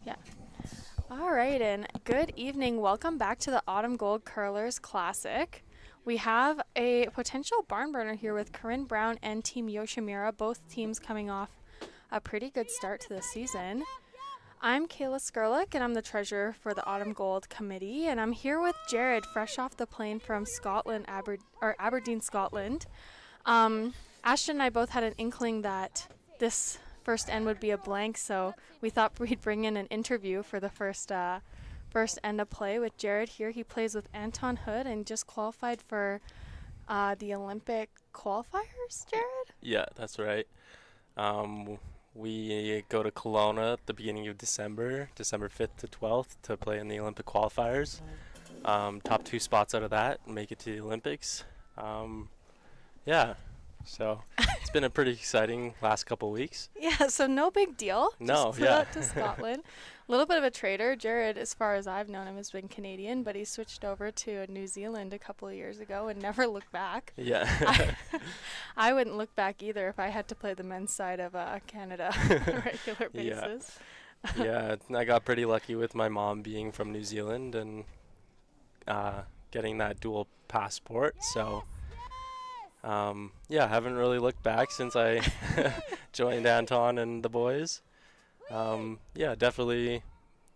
Yeah. All right, and good evening. Welcome back to the Autumn Gold Curlers Classic. We have a potential barn burner here with Corryn Brown and Team Yoshimura, both teams coming off a pretty good start to the season. I'm Kayla Skurlick, and I'm the treasurer for the Autumn Gold Committee, and I'm here with Jared, fresh off the plane from Scotland, Aberdeen, Scotland. Ashton and I both had an inkling that this first end would be a blank, so we thought we'd bring in an interview for the first end of play with Jared here. He plays with Anton Hood and just qualified for the Olympic qualifiers, Jared? Yeah, that's right. We go to Kelowna at the beginning of December 5th to 12th, to play in the Olympic qualifiers. Top 2 spots out of that make it to the Olympics. Yeah. So it's been a pretty exciting last couple weeks. Yeah, so no big deal. No, just flew out to Scotland. A little bit of a traitor. Jared, as far as I've known him, has been Canadian, but he switched over to New Zealand a couple of years ago and never looked back. Yeah. I wouldn't look back either if I had to play the men's side of Canada on a regular basis. Yeah, I got pretty lucky with my mom being from New Zealand and getting that dual passport, so... yeah, haven't really looked back since I joined Anton and the boys. Yeah, definitely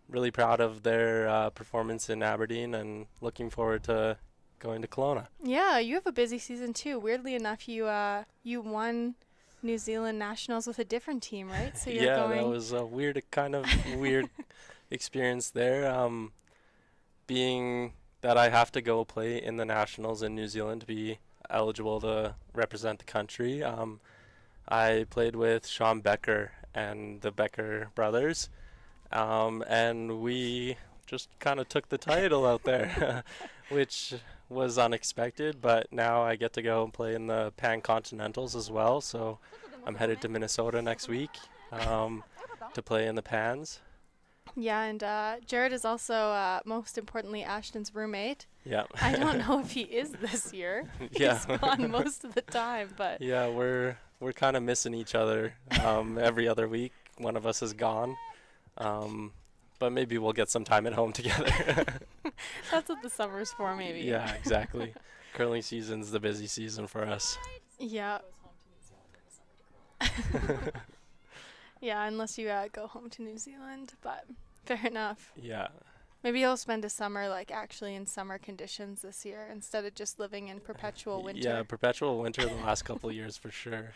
really proud of their performance in Aberdeen and looking forward to going to Kelowna. Yeah, you have a busy season too. Weirdly enough, you won New Zealand Nationals with a different team, right? So you're going. That was a weird experience there. Being that I have to go play in the Nationals in New Zealand to be eligible to represent the country. I played with Sean Becker and the Becker brothers, and we just kind of took the title out there, which was unexpected, but now I get to go and play in the Pan Continentals as well, so I'm headed to Minnesota next week to play in the Pans. Yeah, and Jared is also, most importantly, Ashton's roommate. Yeah. I don't know if he is this year. Yeah. He's gone most of the time, but... Yeah, we're kind of missing each other every other week. One of us is gone. But maybe we'll get some time at home together. That's what the summer's for, maybe. Yeah, exactly. Curling season's the busy season for us. Yeah. Yeah, unless you go home to New Zealand, but fair enough. Yeah. Maybe you'll spend a summer actually in summer conditions this year instead of just living in perpetual winter. Yeah, perpetual winter the last couple of years for sure.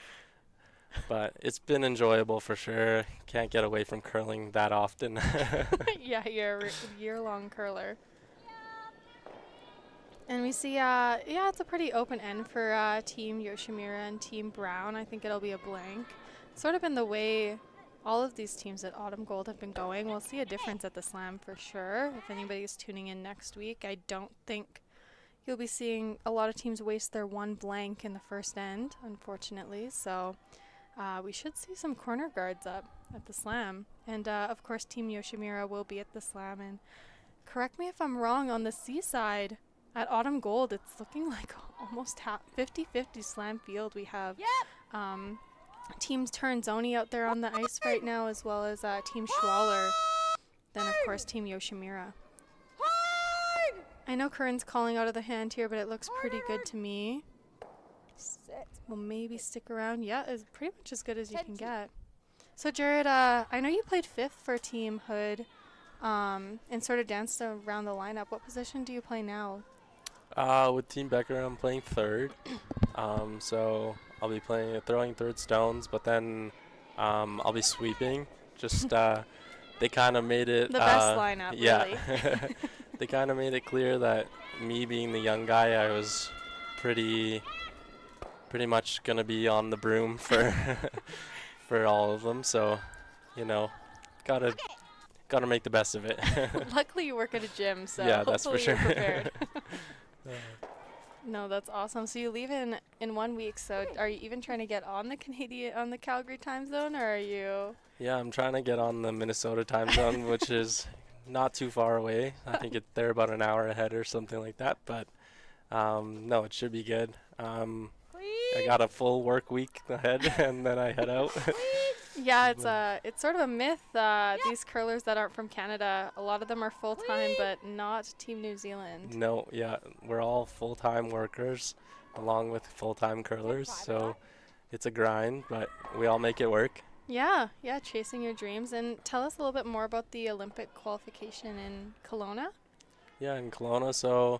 But it's been enjoyable for sure. Can't get away from curling that often. Yeah, you're a year-long curler. And we see, yeah, it's a pretty open end for Team Yoshimura and Team Brown. I think it'll be a blank. Sort of in the way all of these teams at Autumn Gold have been going. We'll see a difference at the Slam for sure. If anybody's tuning in next week, I don't think you'll be seeing a lot of teams waste their one blank in the first end, unfortunately. So we should see some corner guards up at the Slam. And, of course, Team Yoshimura will be at the Slam. And correct me if I'm wrong, on the seaside at Autumn Gold, it's looking like almost 50-50 Slam field. We have Team Turnzoni out there on the ice right now, as well as Team Schwaller. Then, of course, Team Yoshimura. I know Corryn's calling out of the hand here, but it looks pretty good to me. We'll maybe stick around. Yeah, it's pretty much as good as you can get. So, Jared, I know you played 5th for Team Hood and sort of danced around the lineup. What position do you play now? With Team Becker, I'm playing 3rd. So I'll be throwing 3rd stones, but then I'll be sweeping. Just they kind of made it the best lineup, yeah. Really. They kind of made it clear that me being the young guy, I was pretty much gonna be on the broom for for all of them. So, you know, gotta make the best of it. Luckily, you work at a gym, so yeah, that's for sure. You're prepared. No, that's awesome. So you leave in 1 week. So are you even trying to get on the Calgary time zone, or are you? Yeah, I'm trying to get on the Minnesota time zone, which is not too far away. I think they're about an hour ahead or something like that. But no, it should be good. I got a full work week ahead, and then I head out. Yeah, it's sort of a myth. These curlers that aren't from Canada, a lot of them are full time, but not Team New Zealand. No, yeah, we're all full-time workers along with full-time curlers, so it's a grind, but we all make it work. Yeah, chasing your dreams. And tell us a little bit more about the Olympic qualification in Kelowna. Yeah, in Kelowna, so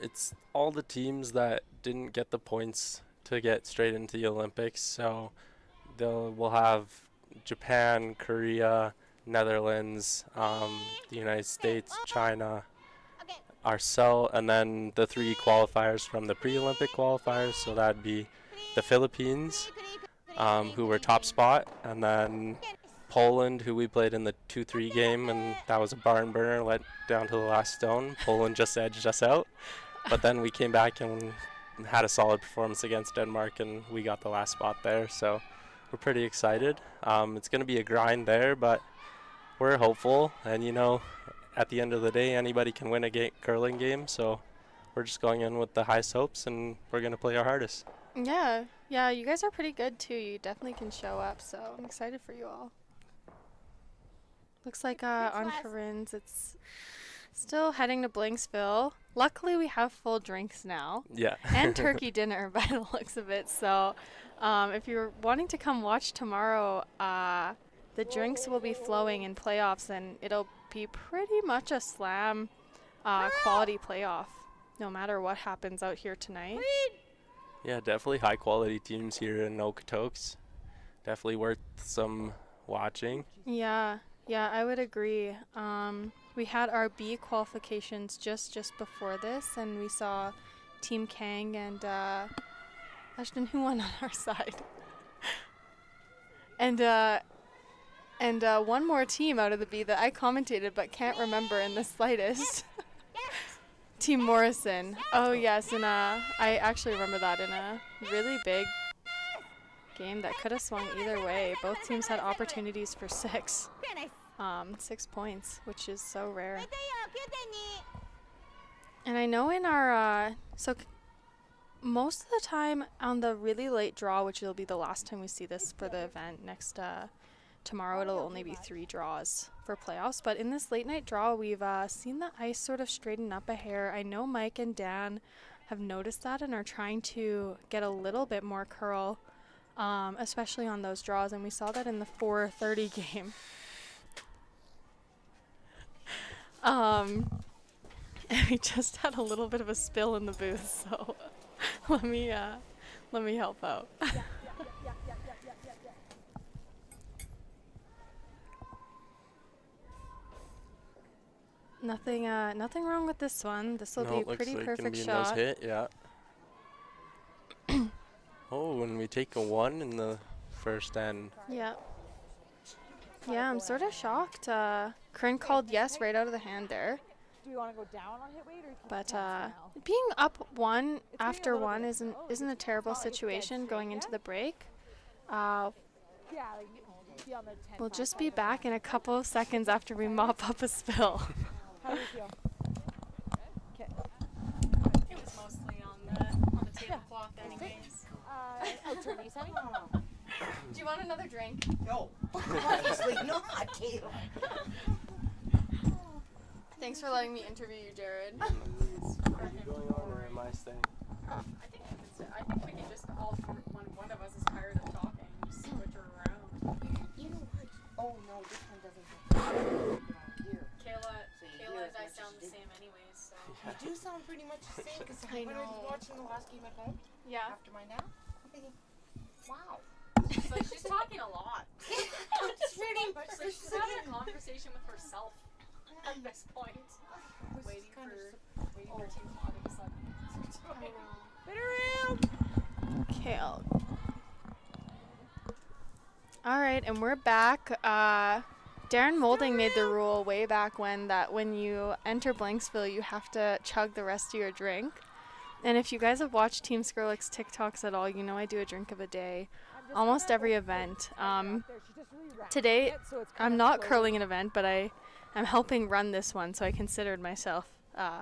it's all the teams that didn't get the points to get straight into the Olympics. So we'll have Japan, Korea, Netherlands, the United States, China, ourselves, and then the three qualifiers from the pre-Olympic qualifiers. So that'd be the Philippines, who were top spot, and then Poland, who we played in the 2-3 game, and that was a barn burner, let down to the last stone. Poland just edged us out, but then we came back and had a solid performance against Denmark, and we got the last spot there. So we're pretty excited. It's going to be a grind there, but we're hopeful, and at the end of the day, anybody can win a curling game, so we're just going in with the highest hopes, and we're going to play our hardest. Yeah, you guys are pretty good too. You definitely can show up, so I'm excited for you all. Looks like on Corryn's, it's still heading to Blinksville. Luckily, we have full drinks now. Yeah. And turkey dinner by the looks of it. So if you're wanting to come watch tomorrow, the drinks will be flowing in playoffs, and it'll be pretty much a slam quality playoff, no matter what happens out here tonight. Yeah, definitely high quality teams here in Okotoks. Definitely worth some watching. Yeah, I would agree. We had our B qualifications just before this, and we saw Team Kang and Ashton, who won on our side. And one more team out of the B that I commentated but can't remember in the slightest. Team Morrison. Oh yes, and I actually remember that in a really big game that could have swung either way. Both teams had opportunities for 6 points, which is so rare. And I know in our most of the time on the really late draw, which will be the last time we see this for the event next tomorrow, it'll only be 3 draws for playoffs. But in this late night draw, we've seen the ice sort of straighten up a hair. I know Mike and Dan have noticed that and are trying to get a little bit more curl, especially on those draws. And we saw that in the 4:30 game. And we just had a little bit of a spill in the booth, so let me help out. Nothing wrong with this one. This will be a pretty perfect shot. Hit, yeah. Oh, and we take a 1 in the first end. Yeah. Yeah, I'm sort of shocked. Corryn called yes right out of the hand there. Do you want to go down on hit weight, or but being up 1 after 1 isn't a terrible situation going into the break. We'll just be back in a couple of seconds after we mop up a spill. How do you feel? Okay. It was mostly on the tablecloth anyways. Attorneys, honey? Do you want another drink? No, obviously not, Caleb. Thanks for letting me interview you, Jared. Are you going on or am I staying? I think we can just all, one of us is tired of talking, just switch her around. You know what? Oh no, this one doesn't have here. Kayla and I sound the same anyways, so. You do sound pretty much the same, because I when I was know. watching the last game at home, Yeah. after my nap, I'm thinking, wow. She's talking a lot. It's pretty much She's having a conversation with herself at this point. Waiting for Team Quad to decide what they're doing. Okay. Alright, and we're back. Darren Moulding made the rule way back when that when you enter Blanksville, you have to chug the rest of your drink. And if you guys have watched Team Skrillex TikToks at all, you know I do a drink of a day almost every event. Today, I'm not curling an event, but I'm helping run this one, so I considered myself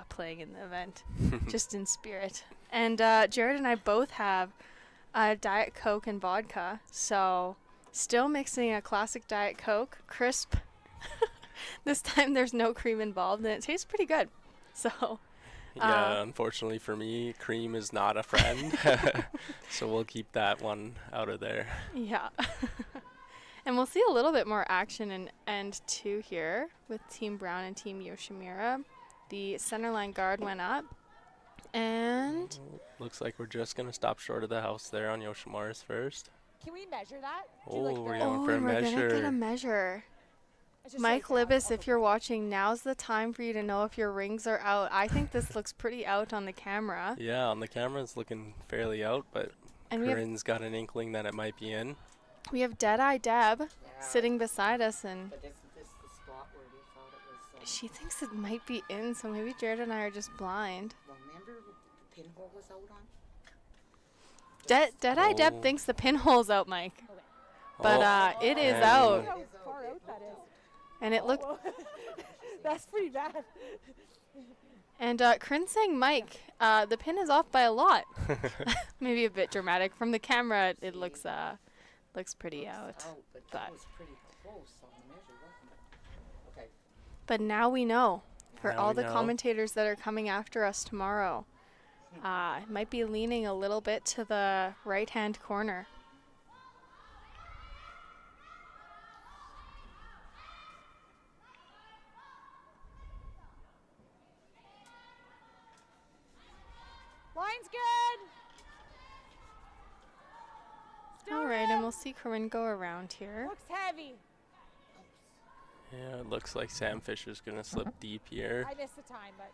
playing in the event, just in spirit. And Jared and I both have Diet Coke and vodka, so still mixing a classic Diet Coke, crisp. This time there's no cream involved, and it tastes pretty good. So. Yeah, unfortunately for me, cream is not a friend. So we'll keep that one out of there. Yeah. And we'll see a little bit more action in end 2 here with Team Brown and Team Yoshimura. The centerline guard went up. And Looks like we're just going to stop short of the house there on Yoshimura's first. Can we measure that? Do Oh, like we're the- going for a and we're gonna get a measure. measure. It's just Mike like that. Libis, if you're watching, now's the time for you to know if your rings are out. I think this looks pretty out on the camera. Yeah, on the camera it's looking fairly out, but And Corryn's got an inkling that it might be in. we have Deadeye Deb Yeah. sitting beside us, and But isn't this the spot where we thought it was? she thinks it might be in, so maybe Jared and I are just blind. Well, remember the pinhole was out on? Deadeye Deb Oh. thinks the pinhole's out, Mike. But Oh, it is and- out, How far out that is. and it looked. Whoa. That's pretty bad. And Corinne saying, Mike, the pin is off by a lot. Maybe a bit dramatic. From the camera, it looks pretty out. But but- that was pretty close on the measure, wasn't it? Okay. But now we know, for Now all we the know. commentators that are coming after us tomorrow, it might be leaning a little bit to the right-hand corner. Line's good. Still All right, and rim. we'll see Corinne go around here. Looks heavy. Yeah, it looks like Sam Fisher's going to slip deep here. I missed the time, but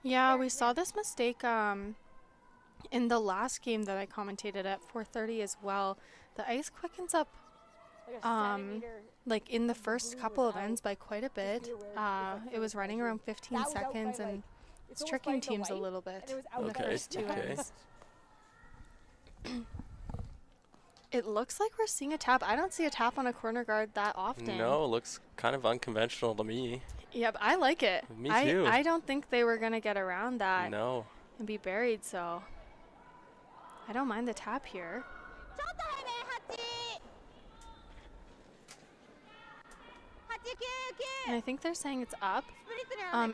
Yeah, we saw this mistake in the last game that I commentated at 4:30 as well. The ice quickens up like a centimeter. like in the first blue couple was of out. ends by quite a bit. be aware if It was running around 15 That was out by, seconds, and like, it's almost tricking white to teams a white, little and bit it was out in the Okay, first two okay. ends. It looks like we're seeing a tap. I don't see a tap on a corner guard that often. No, it looks kind of unconventional to me. Yep, I like it. Me too. I don't think they were going to get around that No. and be buried, so I don't mind the tap here. And I think they're saying it's up.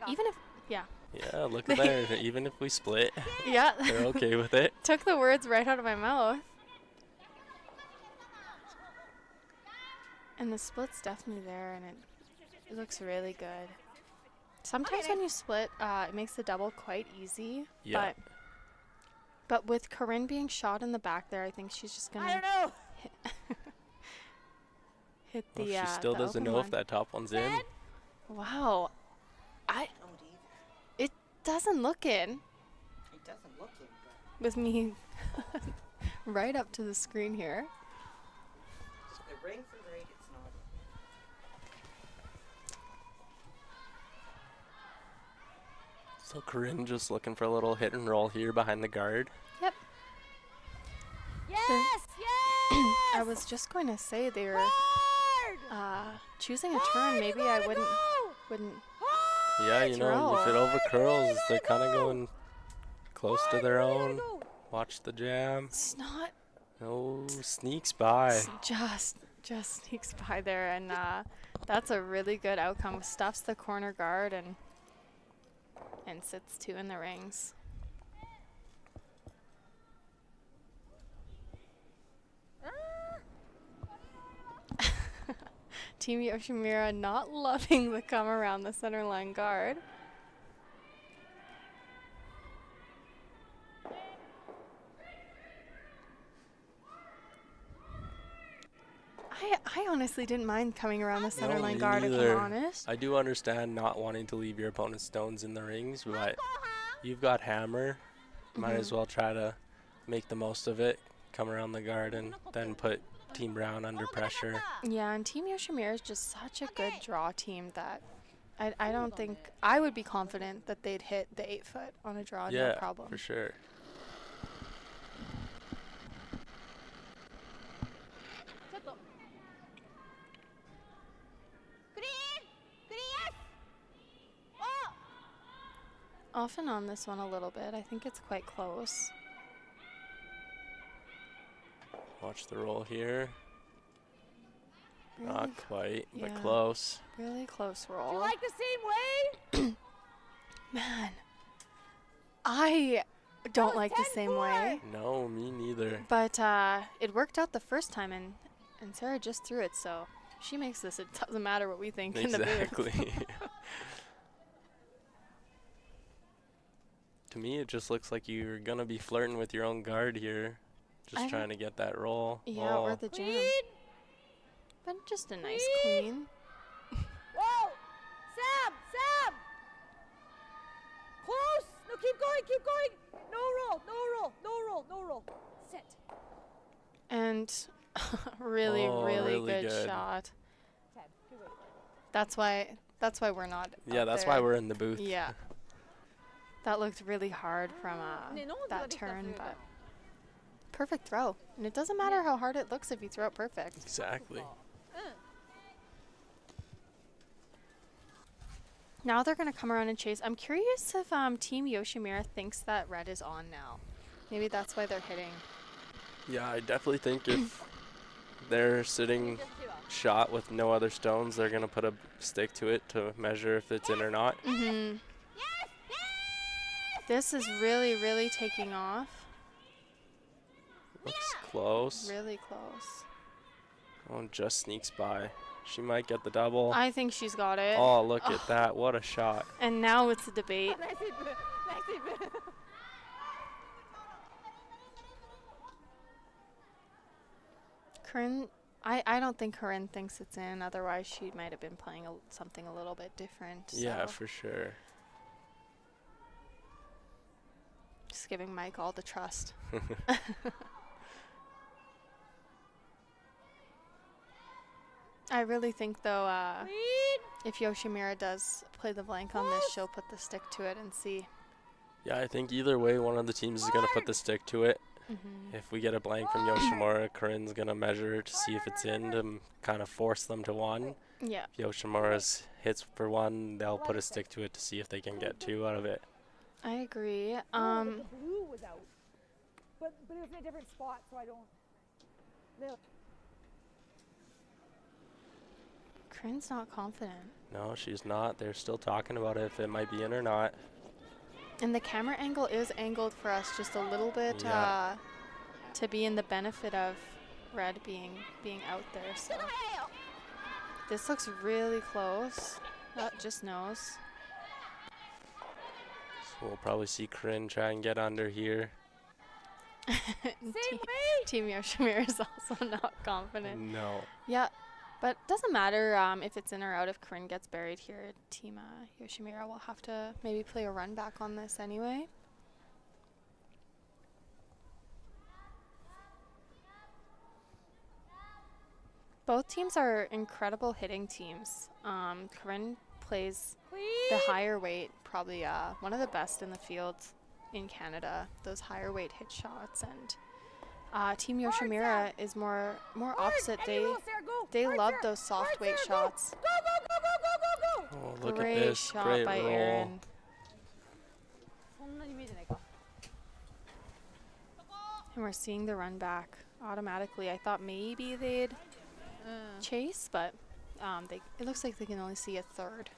Even if, yeah. Yeah, look at there. Even if we split, Yeah. they're okay with it. Took the words right out of my mouth. And the split's definitely there, and it looks really good. Sometimes when you split, it makes the double quite easy. Yeah. But with Corinne being shot in the back there, I think she's just I gonna don't know. hit the. Well, she still the doesn't open know if one. that top one's in. Wow, Don't either. it doesn't look in It doesn't look it, but with me right up to the screen here. the rings are right. It's not. So Corryn just looking for a little hit and roll here behind the guard. Yep. Yes, yes. I was just going to say they were Hard. choosing a turn. Hard, Maybe you I gotta wouldn't go. wouldn't. Hard. Yeah, you know, if it Throw. over curls, they're kind of go. going close to Hard, their you gotta own. go. Watch the jam. It's not. Oh, sneaks by. Just sneaks by there, and that's a really good outcome. Stuffs the corner guard and sits two in the rings. Team Yoshimura not loving the come around the center line guard. I honestly didn't mind coming around the center No, line me guard, if neither. I'm honest. I do understand not wanting to leave your opponent's stones in the rings, but you've got hammer. Might as well try to make the most of it. Come around the guard and then put Team Brown under pressure. Yeah, and Team Yoshimura is just such a good draw team that I don't think I would be confident that they'd hit the 8 foot on a draw, Yeah, no problem. for sure. Off and on this one a little bit. I think it's quite close. Watch the roll here. Really, Not quite, but yeah. close. really close Do you roll. like the same way? Man, I don't was like the same 10-4. way. No, me neither. But it worked out the first time, and Sarah just threw it, so she makes this. It doesn't matter what we think in the booth. Exactly. To me, it just looks like you're going to be flirting with your own guard here. Just I trying to get that roll. Yeah, or Oh, the jam. Queen. But just a nice Queen. queen. Whoa! Sam! Sam! Close! No, keep going, keep going! No roll, no roll, no roll, no roll. Sit. And really, Oh, really really good good. shot. Ted, good wait. That's why we're not yeah, up that's there. why we're in the booth. Yeah. That looked really hard from that that turn, but perfect throw. And it doesn't matter how hard it looks if you throw it perfect. Exactly. Now they're going to come around and chase. I'm curious if Team Yoshimura thinks that red is on now. Maybe that's why they're hitting. Yeah, I definitely think if they're sitting shot with no other stones, they're going to put a stick to it to measure if it's in or not. Mm-hmm. This is really, really taking off. Looks close. Really close. Oh, just sneaks by. She might get the double. I think she's got it. Oh, look at that. What a shot. And now it's a debate. Corryn, I don't think Corryn thinks it's in. Otherwise, she might have been playing something a little bit different. Yeah, so for sure. just giving Mike all the trust. I really think, though, if Yoshimura does play the blank on this, she'll put the stick to it and see. Yeah, I think either way, one of the teams is going to put the stick to it. Mm-hmm. If we get a blank from Yoshimura, Corryn's going to measure to see if it's in to kind of force them to one. Yeah. If Yoshimura's hits for one, they'll put a stick to it to see if they can get two out of it. I agree. The blue was out. But it was in a different spot, so I don't. No. Corryn's not confident. No, she's not. They're still talking about if it might be in or not. And the camera angle is angled for us just a little bit Yeah. to be in the benefit of red being out there. So this looks really close. Oh, just knows. So we'll probably see Corryn try and get under here. And Same way! Team Yoshimura is also not confident. No. Yeah, but doesn't matter if it's in or out. If Corryn gets buried here, Team Yoshimura will have to maybe play a run back on this anyway. Both teams are incredible hitting teams. Corryn plays the higher weight, probably one of the best in the field in Canada. Those higher weight hit shots, and Team Yoshimura is more opposite. They love those soft weight shots. Go, go, go, go, go, go, go! Oh, look Great at this. shot Great by roll. Aaron. そんなに見えてないか。 And we're seeing the run back automatically. I thought maybe they'd chase, but it looks like they can only see a third.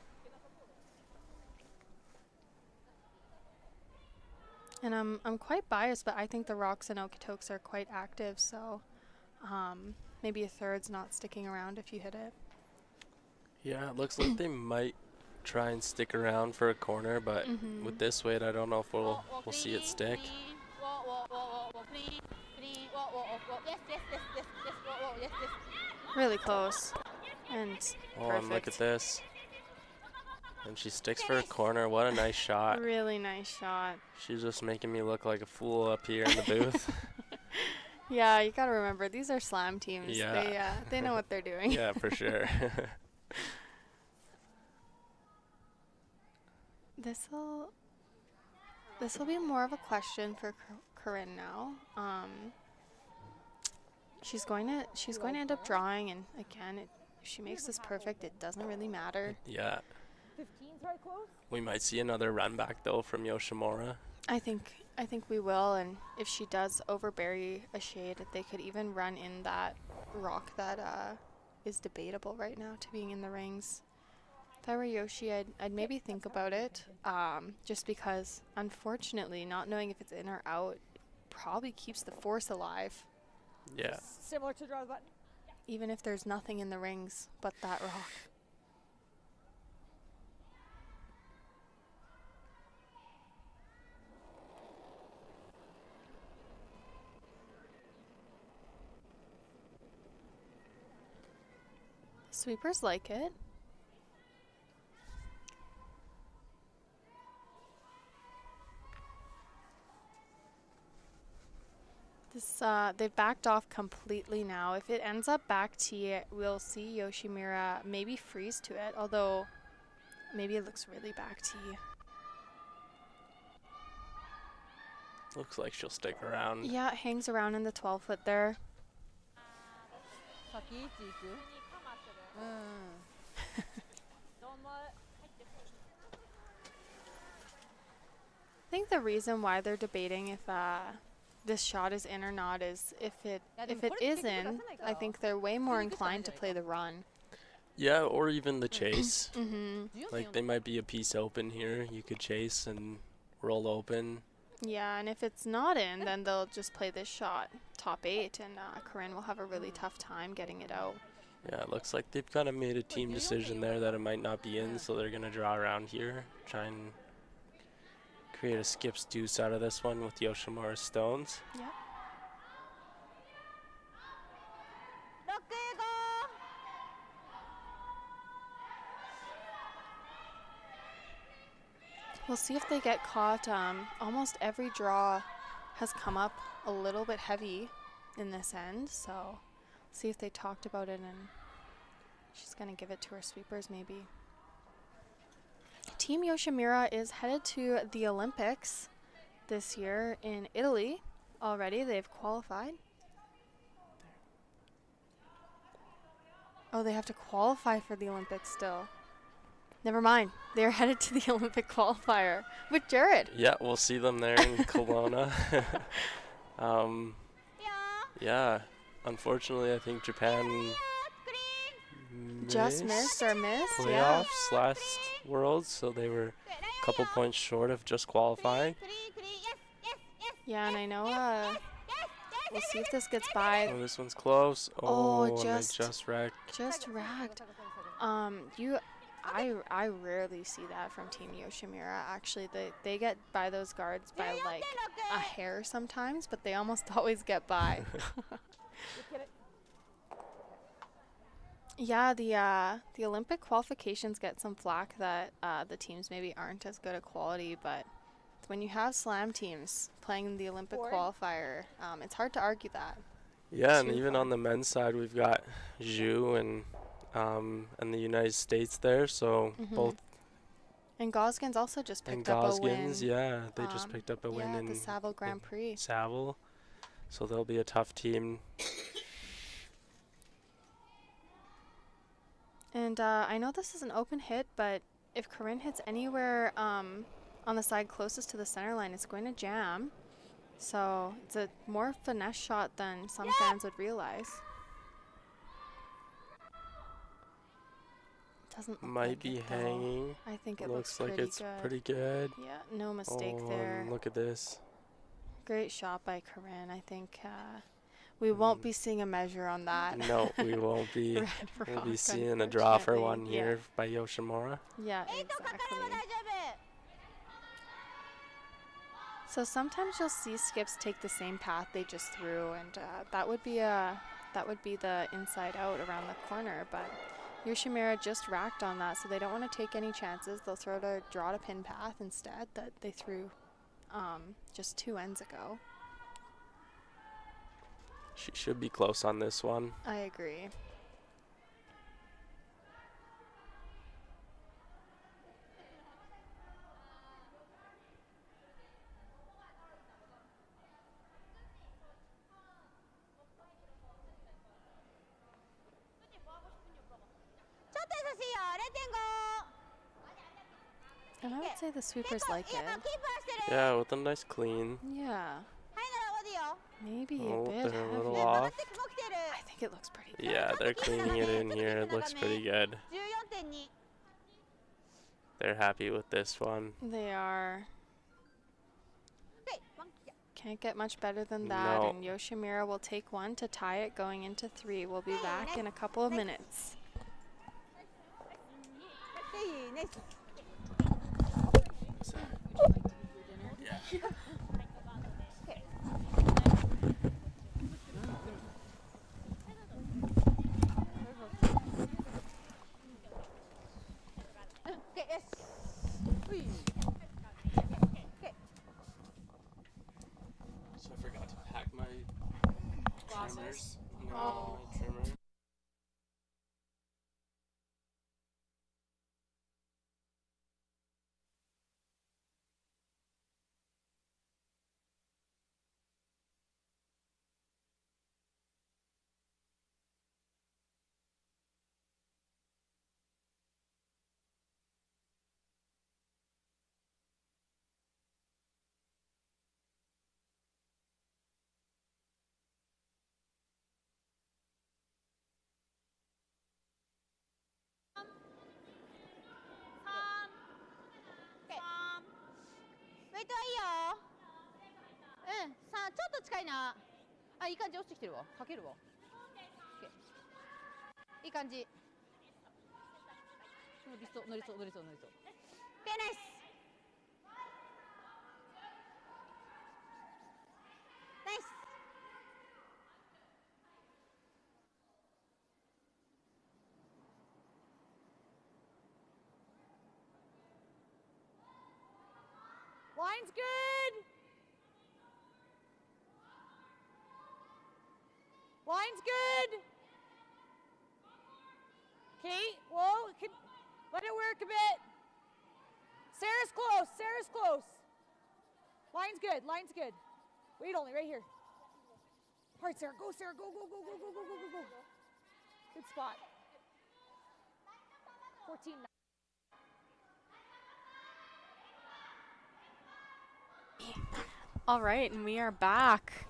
And I'm quite biased, but I think the Rocks and Okotoks are quite active, so maybe a third's not sticking around if you hit it. Yeah, it looks like they might try and stick around for a corner, but with this weight, I don't know if we'll see it stick. Really close. And Oh, and look at perfect. this. And she sticks for a corner. What a nice shot. Really nice shot. She's just making me look like a fool up here in the booth. Yeah, you gotta remember, these are slam teams. Yeah. They know what they're doing. Yeah, for sure. This'll be more of a question for Corryn now. She's going to end up drawing, and again, if she makes this perfect, it doesn't really matter. Yeah. 15's probably close. We might see another run back though from Yoshimura. I think we will, and if she does overbury a shade, they could even run in that rock that is debatable right now to being in the rings. If I were Yoshi, I'd maybe think about it, just because, unfortunately, not knowing if it's in or out probably keeps the force alive, Yeah. Similar to draw the button. even if there's nothing in the rings but that rock. Sweepers like it. This they've backed off completely now. If it ends up back tee, we'll see Yoshimura maybe freeze to it, although maybe it looks really back tee. Looks like she'll stick around. Yeah, it hangs around in the 12-foot there. I think the reason why they're debating if this shot is in or not is if it is in, I think they're way more inclined to play the run. Yeah, or even the chase. Mm-hmm. Like they might be a piece open here. You could chase and roll open. Yeah, and if it's not in, then they'll just play this shot, top 8, and Corryn will have a really tough time getting it out. Yeah, it looks like they've kind of made a team decision there that it might not be in, so they're going to draw around here, try and create a skip's deuce out of this one with Yoshimura's stones. Yeah. We'll see if they get caught. Almost every draw has come up a little bit heavy in this end, so see if they talked about it, and she's going to give it to her sweepers maybe. Team Yoshimura is headed to the Olympics this year in Italy already. They've qualified. Oh, they have to qualify for the Olympics still. Never mind. They're headed to the Olympic qualifier with Jared. Yeah, we'll see them there in Kelowna. Yeah, unfortunately, I think Japan Just missed or missed, yeah. playoffs last Worlds, so they were a couple points short of just qualifying. Yeah, and I know, we'll see if this gets by. Oh, this one's close. Oh, and they just just wrecked. Just racked. I rarely see that from Team Yoshimura. Actually, they get by those guards by like a hair sometimes, but they almost always get by. Yeah, the Olympic qualifications get some flack that the teams maybe aren't as good at quality, but when you have slam teams playing in the Olympic qualifier, it's hard to argue that. Yeah, and even on the men's side, we've got Zhu and the United States there, so both. And Goskins also just And picked up a win. Goskins, yeah, they just picked up a win in the Saville Grand Prix. Saville, so they'll be a tough team. And I know this is an open hit, but if Corryn hits anywhere on the side closest to the center line, it's going to jam. So it's a more finesse shot than some fans would realize. Doesn't look Might like be it, though. hanging. I think it Looks looks like it's good. pretty good. Yeah, no mistake Oh, there. and look at this. Great shot by Corryn. I think we won't be seeing a measure on that. No, we won't be. Red We'll rock, be seeing a draw for one unfortunately. here by Yoshimura. Yeah, exactly. So sometimes you'll see skips take the same path they just threw, and that would be the inside out around the corner. But Yoshimura just racked on that, so they don't want to take any chances. They'll throw the draw to pin path instead that they threw just 2 ends ago. She should be close on this one. I agree. And I would say the sweepers like it. Yeah, with a nice clean. Yeah. Maybe a Oh, bit they're a heavy. little off. I think it looks pretty good. Yeah, they're cleaning it in here. It looks pretty good. They're happy with this one. They are. Can't get much better than that. No. And Yoshimura will take one to tie it going into 3. We'll be back in a couple of minutes. So I forgot to pack my trimmers. No, my trimmer. Line's good. Line's good. Kate, whoa, let it work a bit. Sarah's close, Sarah's close. Line's good, line's good. Wait only, right here. All right, Sarah, go, Sarah, go, go, go, go, go, go, go, go, go. Good spot. 14. All right, and we are back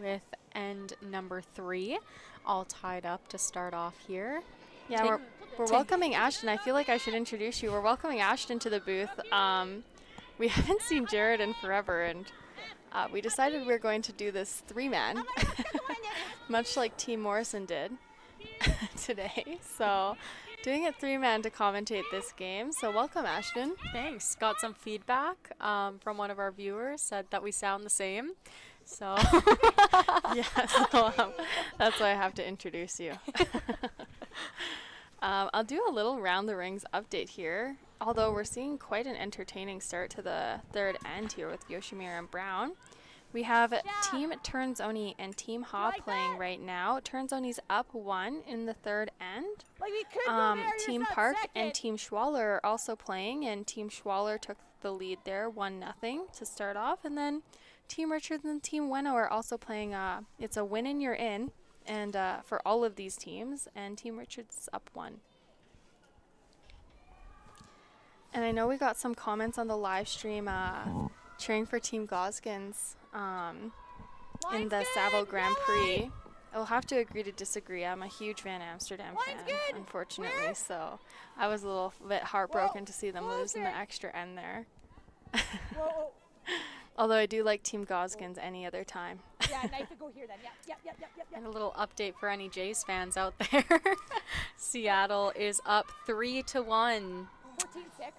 with end number 3, all tied up to start off here. Yeah, we're welcoming Ashton. I feel like I should introduce you. We're welcoming Ashton to the booth. We haven't seen Jared in forever, and we decided we were going to do this 3-man, much like Team Morrison did today. So doing it 3-man to commentate this game. So welcome, Ashton. Thanks. Got some feedback from one of our viewers, said that we sound the same. So Yeah, so that's why I have to introduce you. I'll do a little round the rings update here. Although we're seeing quite an entertaining start to the 3rd end here with Yoshimura and Brown. We have Team Turnzoni and Team Ha playing right now. Turnzoni's up 1 in the 3rd end. Team Park and Team Schwaller are also playing, and Team Schwaller took the lead there, 1-0 to start off. And then Team Richards and Team Weno are also playing. It's a win and you're in, and for all of these teams, and Team Richards is up 1. And I know we got some comments on the live stream cheering for Team Goskins in the Savo Grand Prix. I'll have to agree to disagree. I'm a huge Van Amsterdam fan, unfortunately, so I was a little bit heartbroken to see them lose in the extra end there. Although I do like Team Goskins any other time. Yeah, nice to go here then. Yep. and a little update for any Jays fans out there. Seattle is up 3-1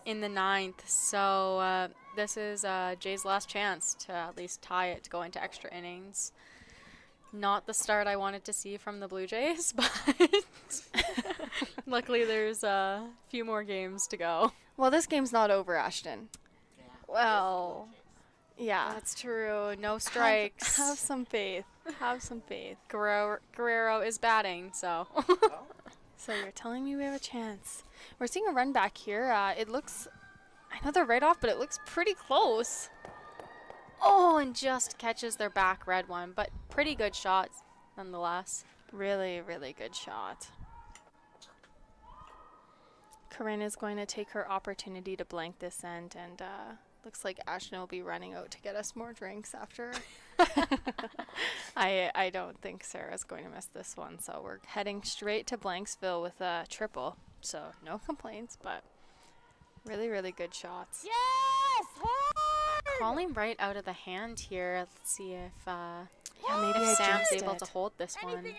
in the 9th. So this is Jay's last chance to at least tie it to go into extra innings. Not the start I wanted to see from the Blue Jays, but luckily there's a few more games to go. Well, this game's not over, Ashton. Well, yeah. that's true. No strikes. Have some faith. Have some faith. Guerrero is batting, so. So you're telling me we have a chance. We're seeing a run back here. It looks, I know they're right off, but it looks pretty close. Oh, and just catches their back red one, but pretty good shots nonetheless. Really, really good shot. Corryn is going to take her opportunity to blank this end, and looks like Ashton will be running out to get us more drinks after. I don't think Sarah's going to miss this one, so we're heading straight to Blanksville with a triple. So no complaints, but really, really good shots. Yes! Hard! Calling right out of the hand here. Let's see if Maybe I Sam's jinxed able it. to hold this one. Anything,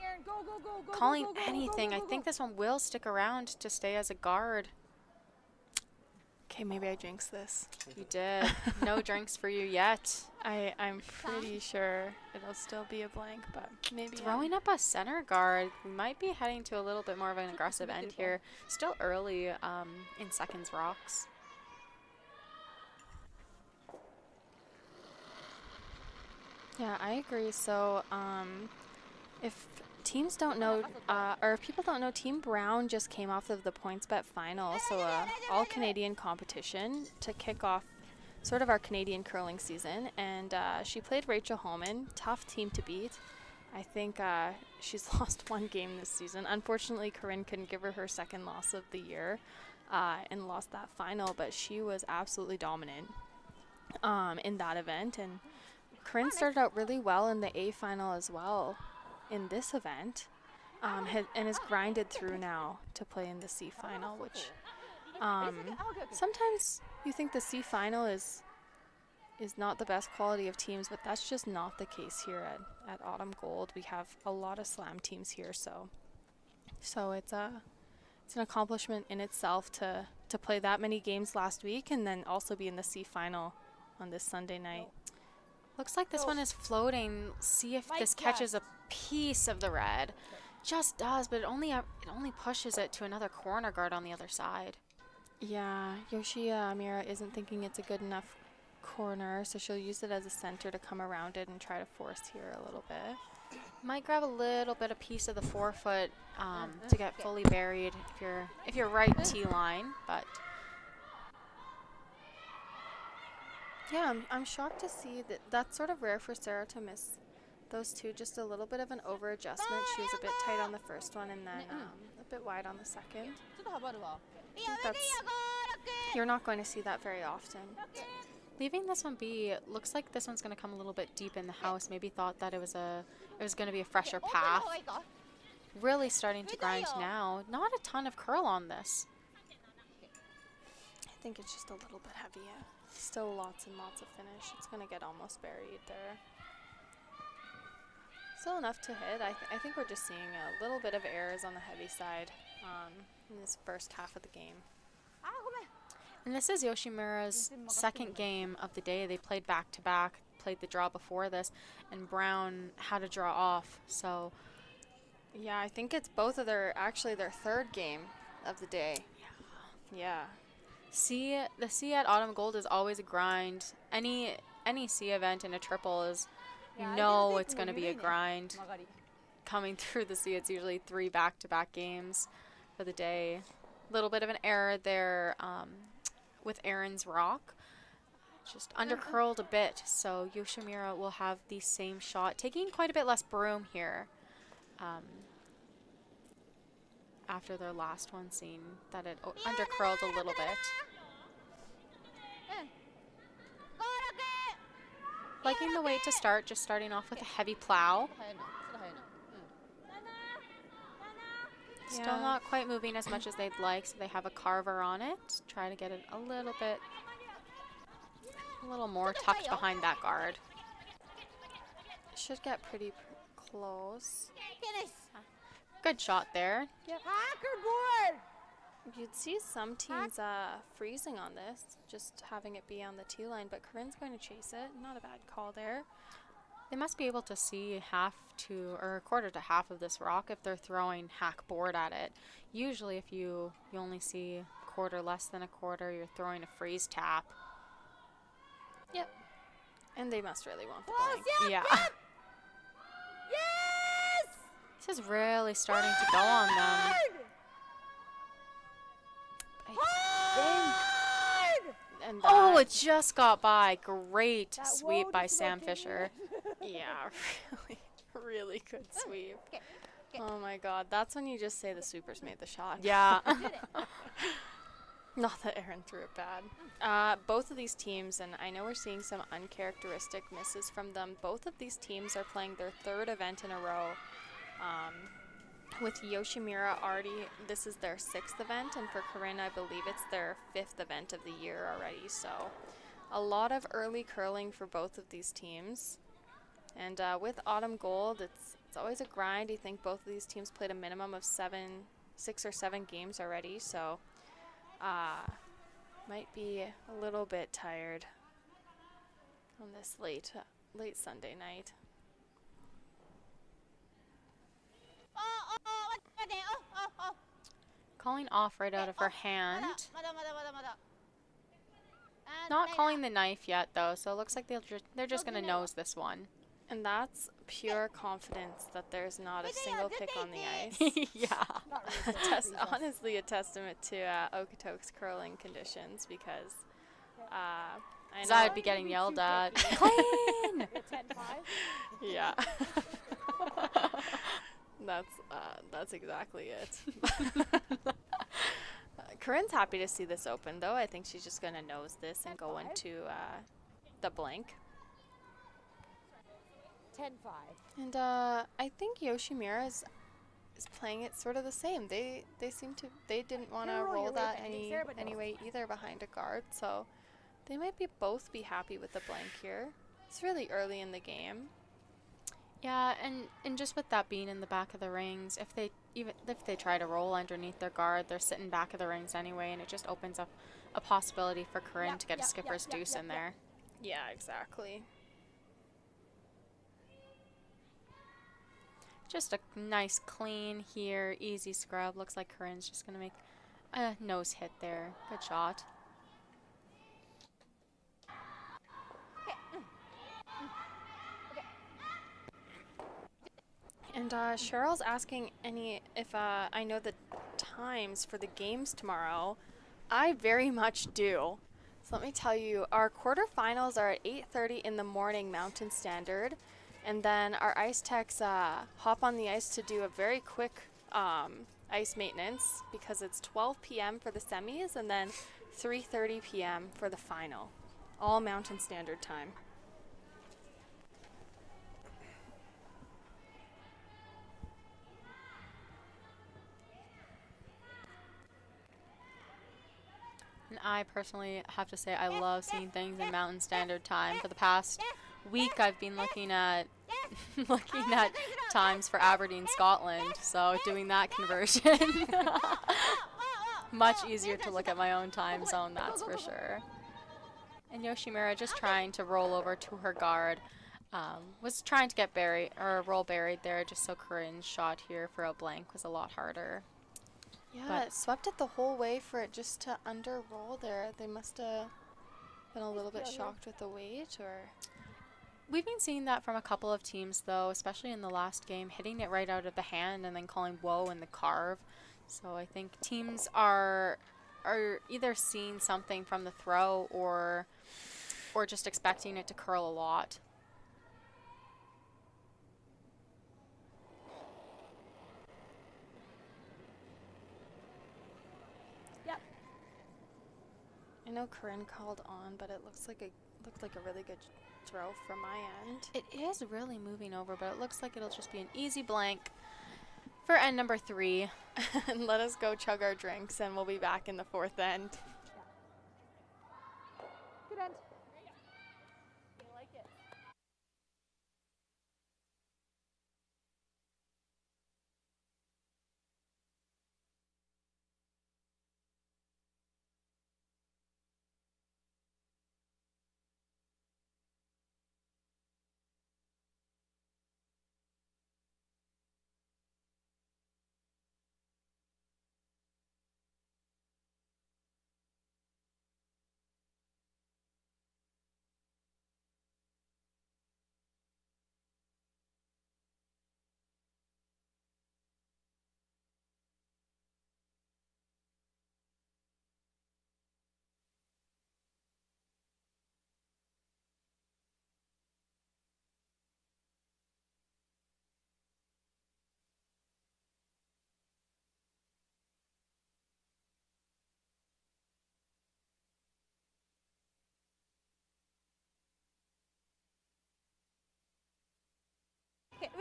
Aaron. Go, go, go, go. Calling go, go, go, anything. go, I go, think go. this one will stick around to stay as a guard. Okay, maybe I jinxed this. You did. No drinks for you yet. I'm pretty sure it'll still be a blank, but maybe. Throwing up a center guard. We might be heading to a little bit more of an aggressive end here. Still early in seconds rocks. Yeah, I agree. So, if teams don't know, or if people don't know, Team Brown just came off of the PointsBet final, so all-Canadian competition to kick off sort of our Canadian curling season, and she played Rachel Holman, tough team to beat. I think she's lost one game this season. Unfortunately, Corryn couldn't give her second loss of the year and lost that final, but she was absolutely dominant in that event, and Corryn started out really well in the A final as well in this event, and is grinded through now to play in the C final, which sometimes you think the C final is not the best quality of teams, but that's just not the case here at Autumn Gold. We have a lot of slam teams here, so it's an accomplishment in itself to play that many games last week and then also be in the C final on this Sunday night. Looks like this one is floating. See if this catches a piece of the red. Just does, but it only pushes it to another corner guard on the other side. Yeah, Yoshimura isn't thinking it's a good enough corner, so she'll use it as a center to come around it and try to force here a little bit. Might grab a little bit of piece of the forefoot to get fully buried if you're right T line, but yeah, I'm shocked to see that that's sort of rare for Sarah to miss those two. Just a little bit of an over adjustment. She was a bit tight on the first one and then a bit wide on the second. You're not going to see that very often. leaving this one be. Looks like this one's going to come a little bit deep in the house. Maybe thought that it was going to be a fresher path. Really starting to grind now. Not a ton of curl on this. I think it's just a little bit heavy. Still lots and lots of finish. It's going to get almost buried there. Still enough to hit. I think we're just seeing a little bit of errors on the heavy side in this first half of the game. And this is Yoshimura's second game of the day. They played back-to-back, played the draw before this, and Brown had a draw off. So, yeah, I think it's both of their third game of the day. Yeah. The C at Autumn Gold is always a grind. Any C event in a triple is, you know, it's going to be a grind. Coming through the C, it's usually 3 back-to-back games for the day. Little bit of an error there with Aaron's rock. Just undercurled a bit, so Yoshimura will have the same shot, taking quite a bit less broom here. After their last one, seeing that it undercurled a little bit. Liking the way to start, just starting off with a heavy plow. Still not quite moving as much as they'd like, so they have a carver on it. Try to get it a little more tucked behind that guard. Should get pretty close. Good shot there. Yep. Hacker board! You'd see some teams freezing on this, just having it be on the T line, but Corryn's going to chase it. Not a bad call there. They must be able to see half to or a quarter to half of this rock if they're throwing hack board at it. Usually if you only see a quarter, less than a quarter, you're throwing a freeze tap. Yep. And they must really want the Close, blank. Yeah. Yep. Yes! This is really starting to go on them. Hard! And Oh, it just got by. Great sweep whoa by just Sam located. Fisher. yeah, really good sweep. Oh my god, that's when you just say the Supers made the shot. Yeah. Not that Aaron threw it bad. Both of these teams, and I know we're seeing some uncharacteristic misses from them, both of these teams are playing their third event in a row. With Yoshimura already, this is their 6th event, and for Corryn, I believe it's their 5th event of the year already. So a lot of early curling for both of these teams. And with Autumn Gold, it's always a grind. I think both of these teams played a minimum of 6 or 7 games already, so might be a little bit tired on this late Sunday night. Calling off right out of her hand. Not calling the knife yet, though, so it looks like they're just going to nose this one. And that's pure confidence that there's not a single pick on the ice. Yeah. Honestly, a testament to Okotoks curling conditions, because I know I'd be getting yelled at. Clean! Yeah. That's exactly it. Corryn's happy to see this open, though. I think she's just going to nose this and go into the blank. 10-5. And I think Yoshimura is playing it sort of the same. They didn't want to roll that anyway either behind a guard, so they might both be happy with the blank here. It's really early in the game. Yeah, and just with that being in the back of the rings, if they try to roll underneath their guard, they're sitting back of the rings anyway, and it just opens up a possibility for Corryn to get a skipper's deuce in there. Yeah, exactly. Just a nice clean here, easy scrub. Looks like Corryn's just going to make a nose hit there. Good shot. And Cheryl's asking if I know the times for the games tomorrow. I very much do. So let me tell you, our quarterfinals are at 8:30 in the morning Mountain Standard. And then our ice techs hop on the ice to do a very quick ice maintenance, because it's 12 p.m. for the semis and then 3:30 p.m. for the final. All Mountain Standard Time. And I personally have to say I love seeing things in Mountain Standard Time. For the past week, I've been looking at times for Aberdeen, Scotland. So doing that conversion, much easier to look at my own time zone, that's for sure. And Yoshimura just trying to roll over to her guard. Was trying to get roll buried there, just so Corryn's shot here for a blank was a lot harder. Yeah, it swept it the whole way for it just to under-roll there. They must have been a little bit shocked with the weight, or... We've been seeing that from a couple of teams, though, especially in the last game, hitting it right out of the hand and then calling whoa in the carve. So I think teams are either seeing something from the throw or just expecting it to curl a lot. I know Corryn called on, but it looked like a really good throw from my end. It is really moving over, but it looks like it'll just be an easy blank for end number 3. And let us go chug our drinks, and we'll be back in the 4th end. Good end.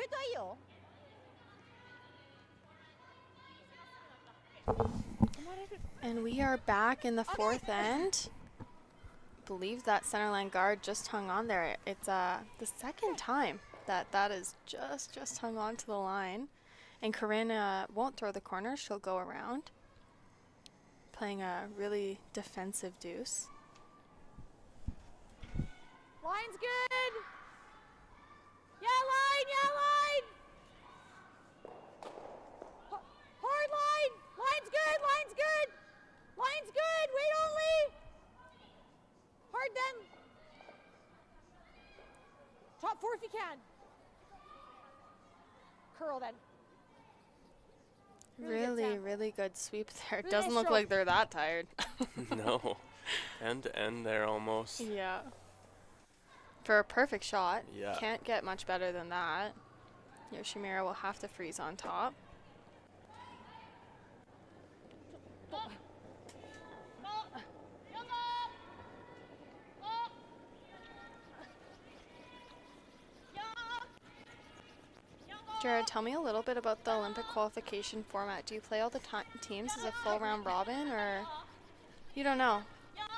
はいいよ。 And we are back in the fourth end. Believe that centerline guard just hung on there. It's the second time that is just hung on to the line. And Corryn won't throw the corner. She'll go around. Playing a really defensive deuce. Line's good. Yeah, line, yeah, line. Hard line. Line's good, line's good. Line's good, wait only. Hard then. Top 4 if you can. Curl then. Really good sweep there. Really Doesn't nice look stroke. like they're that tired. No. End to end there almost. Yeah. For a perfect shot. Yeah. Can't get much better than that. Yoshimura will have to freeze on top. Jared, tell me a little bit about the Olympic qualification format. Do you play all the teams as a full round robin, or you don't know?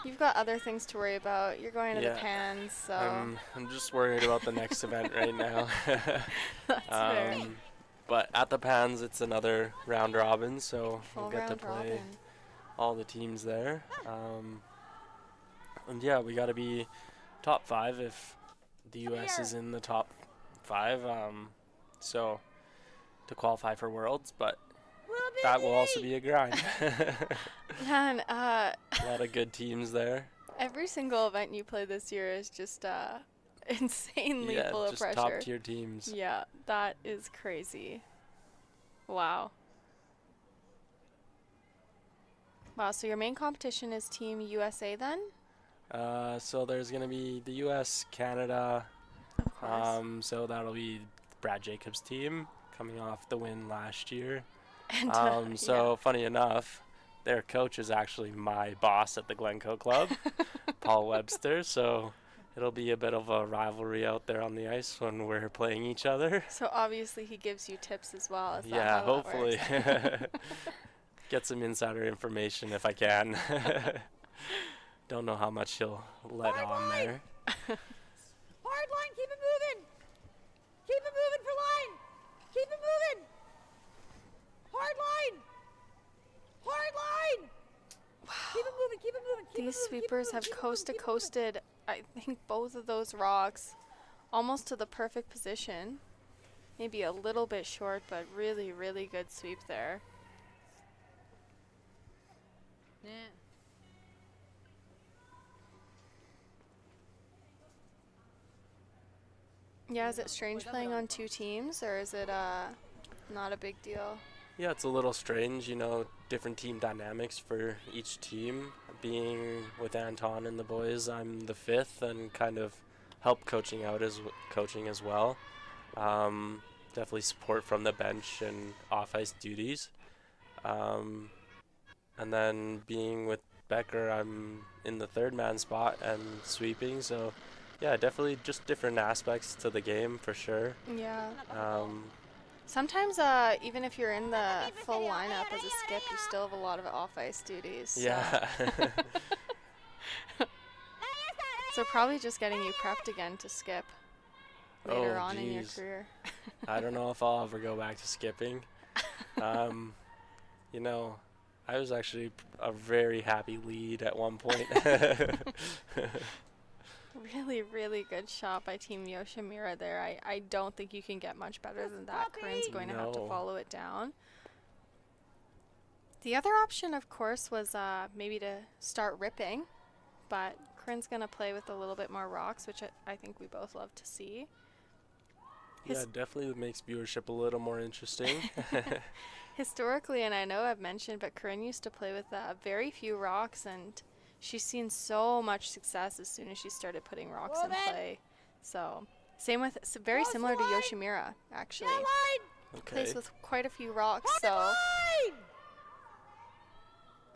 You've got other things to worry about. You're going to the Pans, so I'm just worried about the next event right now. that's fair. But at the Pans, it's another round robin, so Full we'll get to round play robin. all the teams there. And yeah, we got to be top 5 if the U.S. is in the top 5. So to qualify for Worlds, but that will also be a grind. Man, A lot of good teams there. every single event you play this year is just insanely Yeah, full of just pressure. top tier teams. Yeah, that is crazy. Wow. Wow, so your main competition is Team USA then? So there's going to be the U.S., Canada. Of course. So that'll be Brad Jacobs' team coming off the win last year. And, So funny enough, their coach is actually my boss at the Glencoe Club, Paul Webster. So it'll be a bit of a rivalry out there on the ice when we're playing each other. So obviously he gives you tips as well. Is that Yeah, how that hopefully. works? Get some insider information if I can. Don't know how much he'll let on there. Hard line, keep it moving. Keep it moving for line. Keep it moving. Hard line. Hard line. Keep it moving, keep it moving. Keep These it moving, keep it sweepers moving, have keep it moving, coast to keep it moving. coasted, I think, both of those rocks almost to the perfect position. Maybe a little bit short, but really good sweep there. Yeah, is it strange playing on 2 teams, or is it not a big deal? Yeah, it's a little strange, you know, different team dynamics for each team. Being with Anton and the boys, I'm the 5th and kind of help coaching as well. Definitely support from the bench and off-ice duties. And then being with Becker, I'm in the 3rd man spot and sweeping, so yeah, definitely just different aspects to the game for sure. Yeah. Sometimes, even if you're in the full lineup as a skip, you still have a lot of off-ice duties. So. Yeah. So probably just getting you prepped again to skip later Oh, on in your geez. career. I don't know if I'll ever go back to skipping. You know, I was actually a very happy lead at one point. Really good shot by Team Yoshimura there. I don't think you can get much better than that. Corryn's going to have to No. follow it down. The other option, of course, was maybe to start ripping, but Corryn's going to play with a little bit more rocks, which I think we both love to see. Yeah, definitely makes viewership a little more interesting. Historically, and I know I've mentioned, but Corryn used to play with very few rocks, and she's seen so much success as soon as she started putting rocks in play. So, same with, very similar to Yoshimura, actually. Yeah, line. Okay. Plays with quite a few rocks, Hard so line.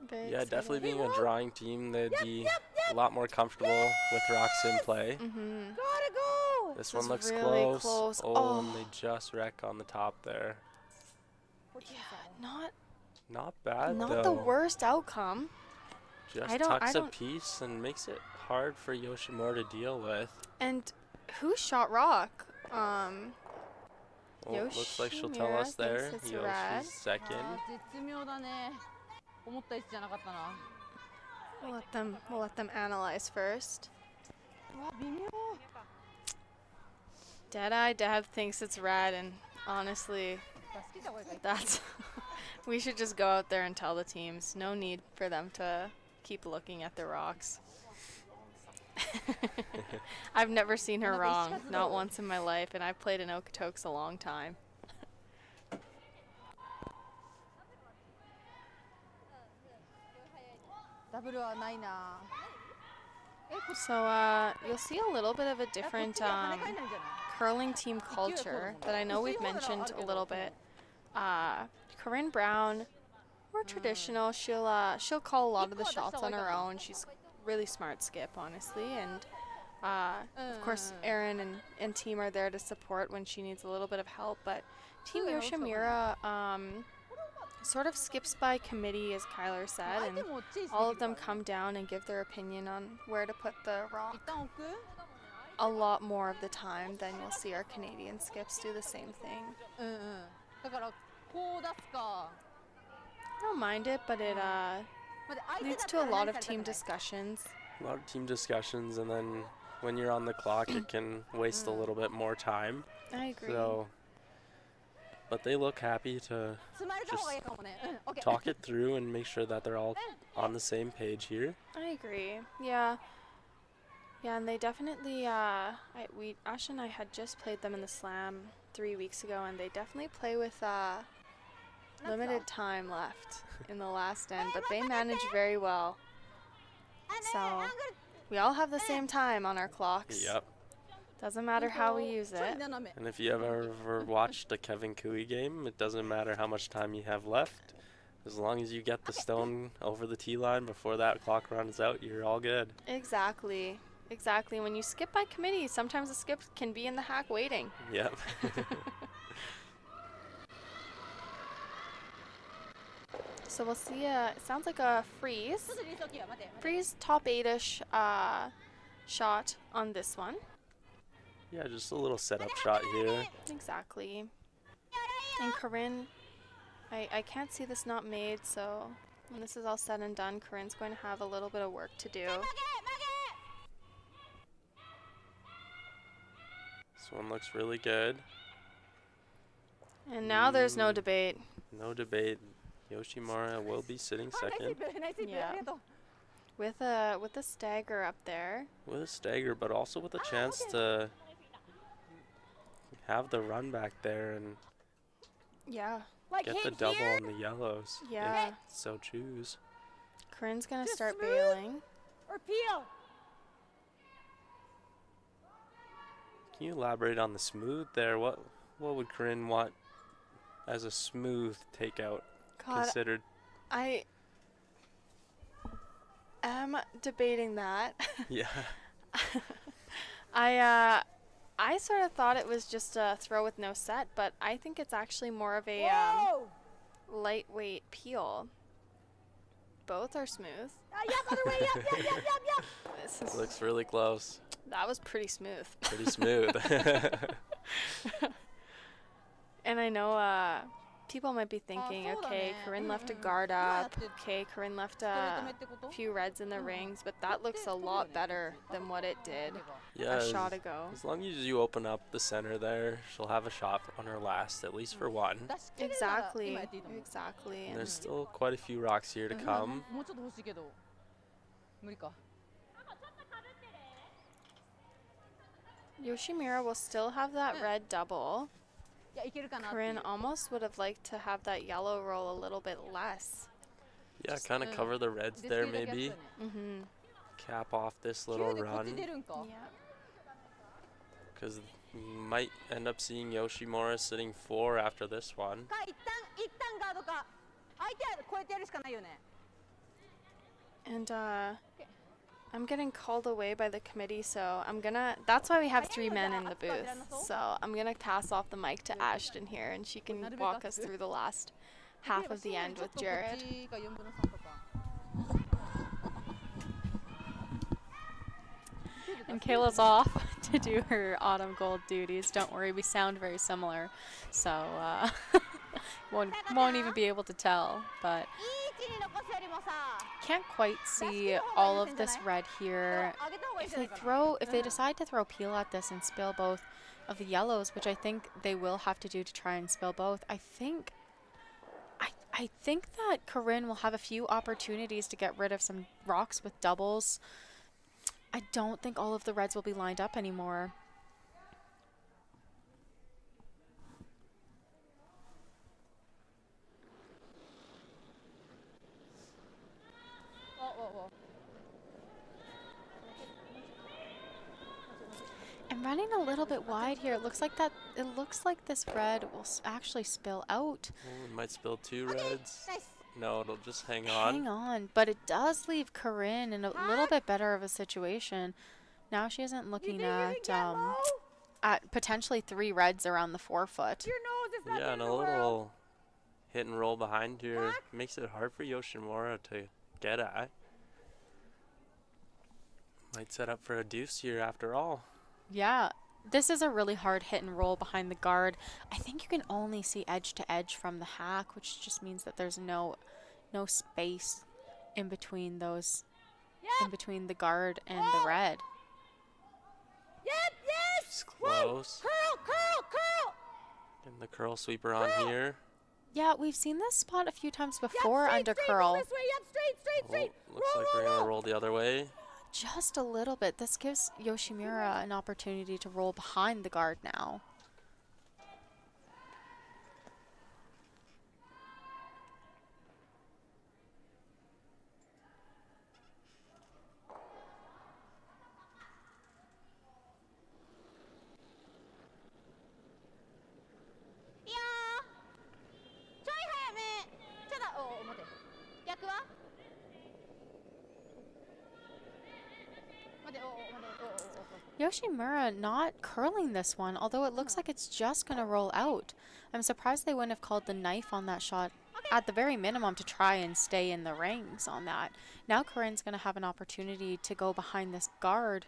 very Yeah, exciting. definitely being a drawing team, they'd be Yep. a lot more comfortable with rocks in play. Mm-hmm. Gotta go. This This one is looks really close. close. Oh, and Oh. they just wreck on the top there. Yeah, not Not bad not though. the worst outcome. Just I tucks a don't- piece and makes it hard for Yoshimura to deal with. And who shot rock? Well, looks like she'll tell Yoshimura us there. thinks it's red. Yoshi's second. 絶妙だね。思った位置じゃなかったな。 We'll let them analyze first. うわ、微妙。 Deadeye Deb thinks it's red, and honestly, 好きじゃんこれが。 that's we should just go out there and tell the teams. No need for them to keep looking at the rocks. I've never seen her wrong, not once in my life, and I've played in Okotoks a long time. W はないな。So you'll see a little bit of a こっ different ちで跳ね返んないんじゃない？ curling team culture that I know we've mentioned a little bit. Corryn Brown, more traditional. She'll call a lot of the shots on her own. She's really smart skip, honestly, and of course Erin and team are there to support when she needs a little bit of help. But Team Yoshimura sort of skips by committee, as Kyler said, and all of them come down and give their opinion on where to put the rock. 一旦置く？ A lot more of the time than you'll see our Canadian skips do the same thing. うんうん。だからこう出すか。 I don't mind it, but it 待って相手 leads だった to ら a 何 lot さ of れたく team ない？ discussions. A lot of team discussions, and then when you're on the clock, it can waste a little bit more time. I agree. So, but they look happy to 積まれた方がいいかもね。うん。オッケー。 talk it through and make sure that they're all on the same page here. I agree. Yeah. Yeah, and they definitely Ash and I had just played them in the slam 3 weeks ago, and they definitely play with limited time left in the last end, but they manage very well. So we all have the same time on our clocks. Yep. Doesn't matter how we use ちょい it. 斜め。 And if you ever watched a Kevin Cooey game, it doesn't matter how much time you have left. As long as you get the stone over the tee line before that clock runs out, you're all good. Exactly. Exactly. When you skip by committee, sometimes the skip can be in the hack waiting. Yep. So we'll see. It sounds like a freeze. ちょっとリース置きよ。待って。 Freeze top 8ish shot on this one. Yeah, just a little setup shot here. Exactly. And Corryn, I can't see this not made, so when this is all said and done, Corryn's going to have a little bit of work to do. This one looks really good. And now there's no debate. No debate. Yoshimura will be sitting あ、ナイスイ second ップ、ナイスイップ、 Yeah. ありがとう。 With a stagger up there. with a stagger, but also with a chance to have the run back there and Yeah. Like get the hit double here. on the yellows. Yeah. If so choose. Corryn's going to Just start smooth. bailing. Or peel. Can you elaborate on the smooth there? What would Corryn want as a smooth takeout God, considered? I am debating that. Yeah. I sort of thought it was just a throw with no set, but I think it's actually more of a Whoa. lightweight peel. Both are smooth. Yep, other way, yep. This is, Looks really close. that was pretty smooth. Pretty smooth. And I know people might be thinking, okay, Corryn left a guard up. Okay, Corryn left a few reds in the rings, but that looks a lot better than what it did Yeah. a shot ago. As long as you open up the center there, she'll have a shot on her last, at least for one. Exactly. Exactly. And And there's still quite a few rocks here to come. もうちょっと欲しいけど。無理か。 Yoshimura will still have that red double. いや、いけるかなっていう Corryn almost would have liked to have that yellow roll a little bit less. Yeah, kind of cover the reds で there きるだけ maybe. やったよね Mm-hmm. Cap off this 急 little にこっち run. 出るんか Yeah. Because you might end up seeing Yoshimura sitting 4 after this one. か、一旦ガードか。相手は超えてやるしかないよね。 And I'm getting called away by the committee, so that's why we have 3 men in the booth. So I'm gonna pass off the mic to Ashton here, and she can walk us through the last half of the end with Jared. And Kayla's off to do her autumn gold duties. Don't worry, we sound very similar, so won't even be able to tell. But can't quite see all of this red here. If they decide to throw peel at this and spill both of the yellows, which I think they will have to do to try and spill both, I think that Corryn will have a few opportunities to get rid of some rocks with doubles. I don't think all of the reds will be lined up anymore. I'm running a little bit wide here. It looks like this red will actually spill out. Oh, it might spill 2 reds. No, it'll just hang on. Hang on, but it does leave Corryn in a little bit better of a situation. Now she isn't looking at potentially 3 reds around the forefoot. Yeah, and a little hit and roll behind here makes it hard for Yoshimura to get at. Might set up for a deuce here after all. Yeah, this is a really hard hit and roll behind the guard. I think you can only see edge to edge from the hack, which just means that there's no space in between those, in between the guard and the red. It's close. Curl! And the curl sweeper on here. Yeah, we've seen this spot a few times before under curl. Straight. Looks like we're gonna roll the other way. Just a little bit. This gives Yoshimura an opportunity to roll behind the guard now. Yoshimura not curling this one, although it looks like it's just going to roll out. I'm surprised they wouldn't have called the knife on that shot at the very minimum to try and stay in the rings on that. Now Corryn's going to have an opportunity to go behind this guard,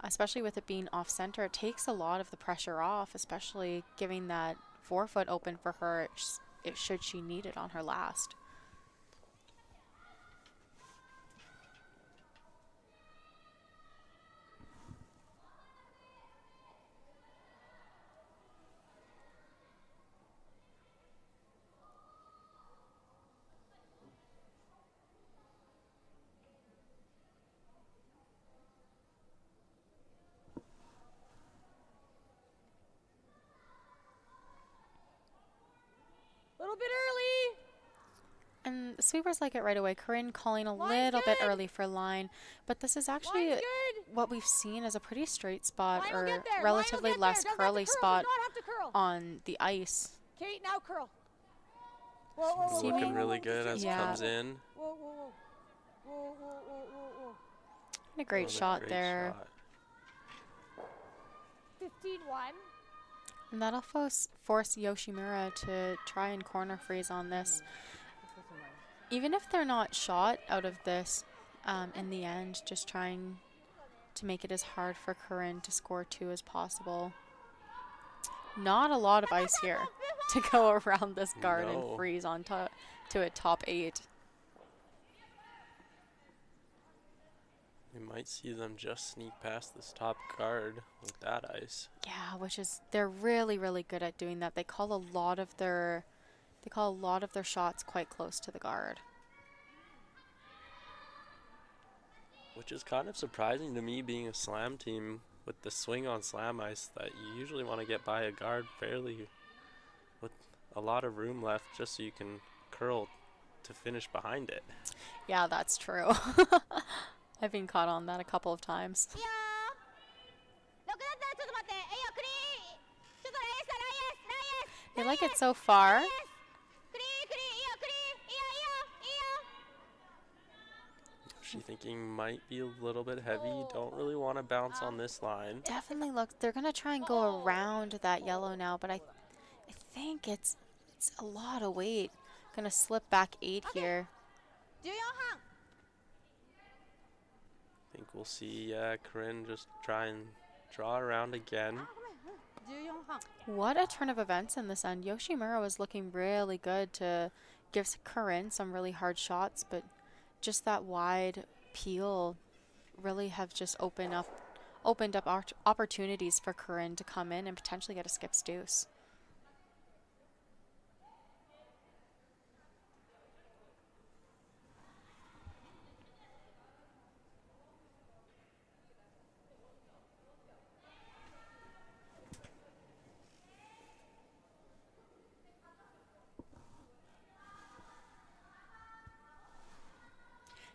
especially with it being off center. It takes a lot of the pressure off, especially giving that forefoot open for her should she need it on her last. Little bit early. And the sweepers like it right away. Corryn calling a little bit early for line, but this is actually what we've seen as a pretty straight spot or relatively less curly spot on the ice. Okay, now curl. It's looking really good as it comes in. Whoa. And a great shot there. 15-1. And that'll force Yoshimura to try and corner freeze on this. Even if they're not shot out of this in the end, just trying to make it as hard for Corryn to score 2 as possible. Not a lot of ice here to go around this guard and freeze on to a top 8. We might see them just sneak past this top guard with that ice. Yeah, they're really, really good at doing that. They call a lot of their shots quite close to the guard. Which is kind of surprising to me, being a slam team with the swing on slam ice, that you usually want to get by a guard fairly with a lot of room left just so you can curl to finish behind it. Yeah, that's true. I've been caught on that a couple of times. They like it so far. Yoshi thinking might be a little bit heavy. Don't really want to bounce on this line. Definitely look. They're gonna try and go around that yellow now, but I think it's a lot of weight. Gonna slip back 8 here. I think we'll see Corryn just try and draw around again. What a turn of events in this end. Yoshimura was looking really good to give Corryn some really hard shots, but just that wide peel really have just opened up opportunities for Corryn to come in and potentially get a skips deuce.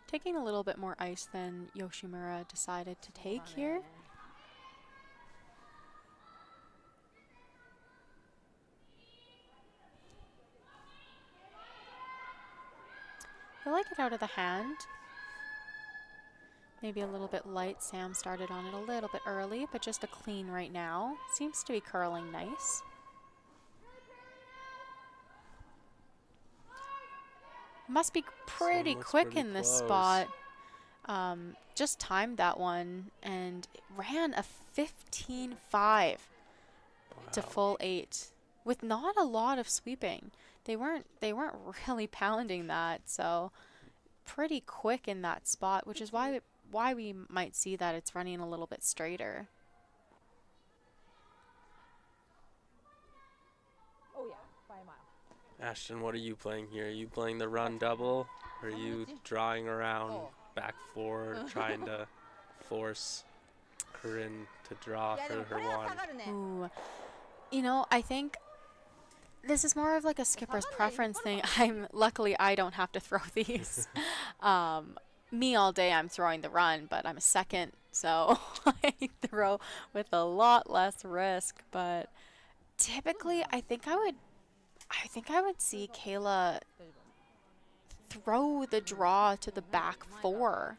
Taking a little bit more ice than Yoshimura decided to take here. I like it out of the hand. Maybe a little bit light. Sam started on it a little bit early, but just a clean right now. Seems to be curling nice. Must be pretty quick in this spot. Just timed that one and ran a 15.5 to full 8 with not a lot of sweeping. They weren't really pounding that, so pretty quick in that spot, which is why we might see that it's running a little bit straighter. Oh yeah, by a mile. Ashton, what are you playing here? Are you playing the run double? Or are you drawing around back 4, trying to force Corryn to draw for her one? Ooh. You know, I think this is more of like a skipper's preference thing. Luckily I don't have to throw these. Me all day I'm throwing the run, but I'm a second, so I throw with a lot less risk. But typically I think I would see Kayla throw the draw to the back 4,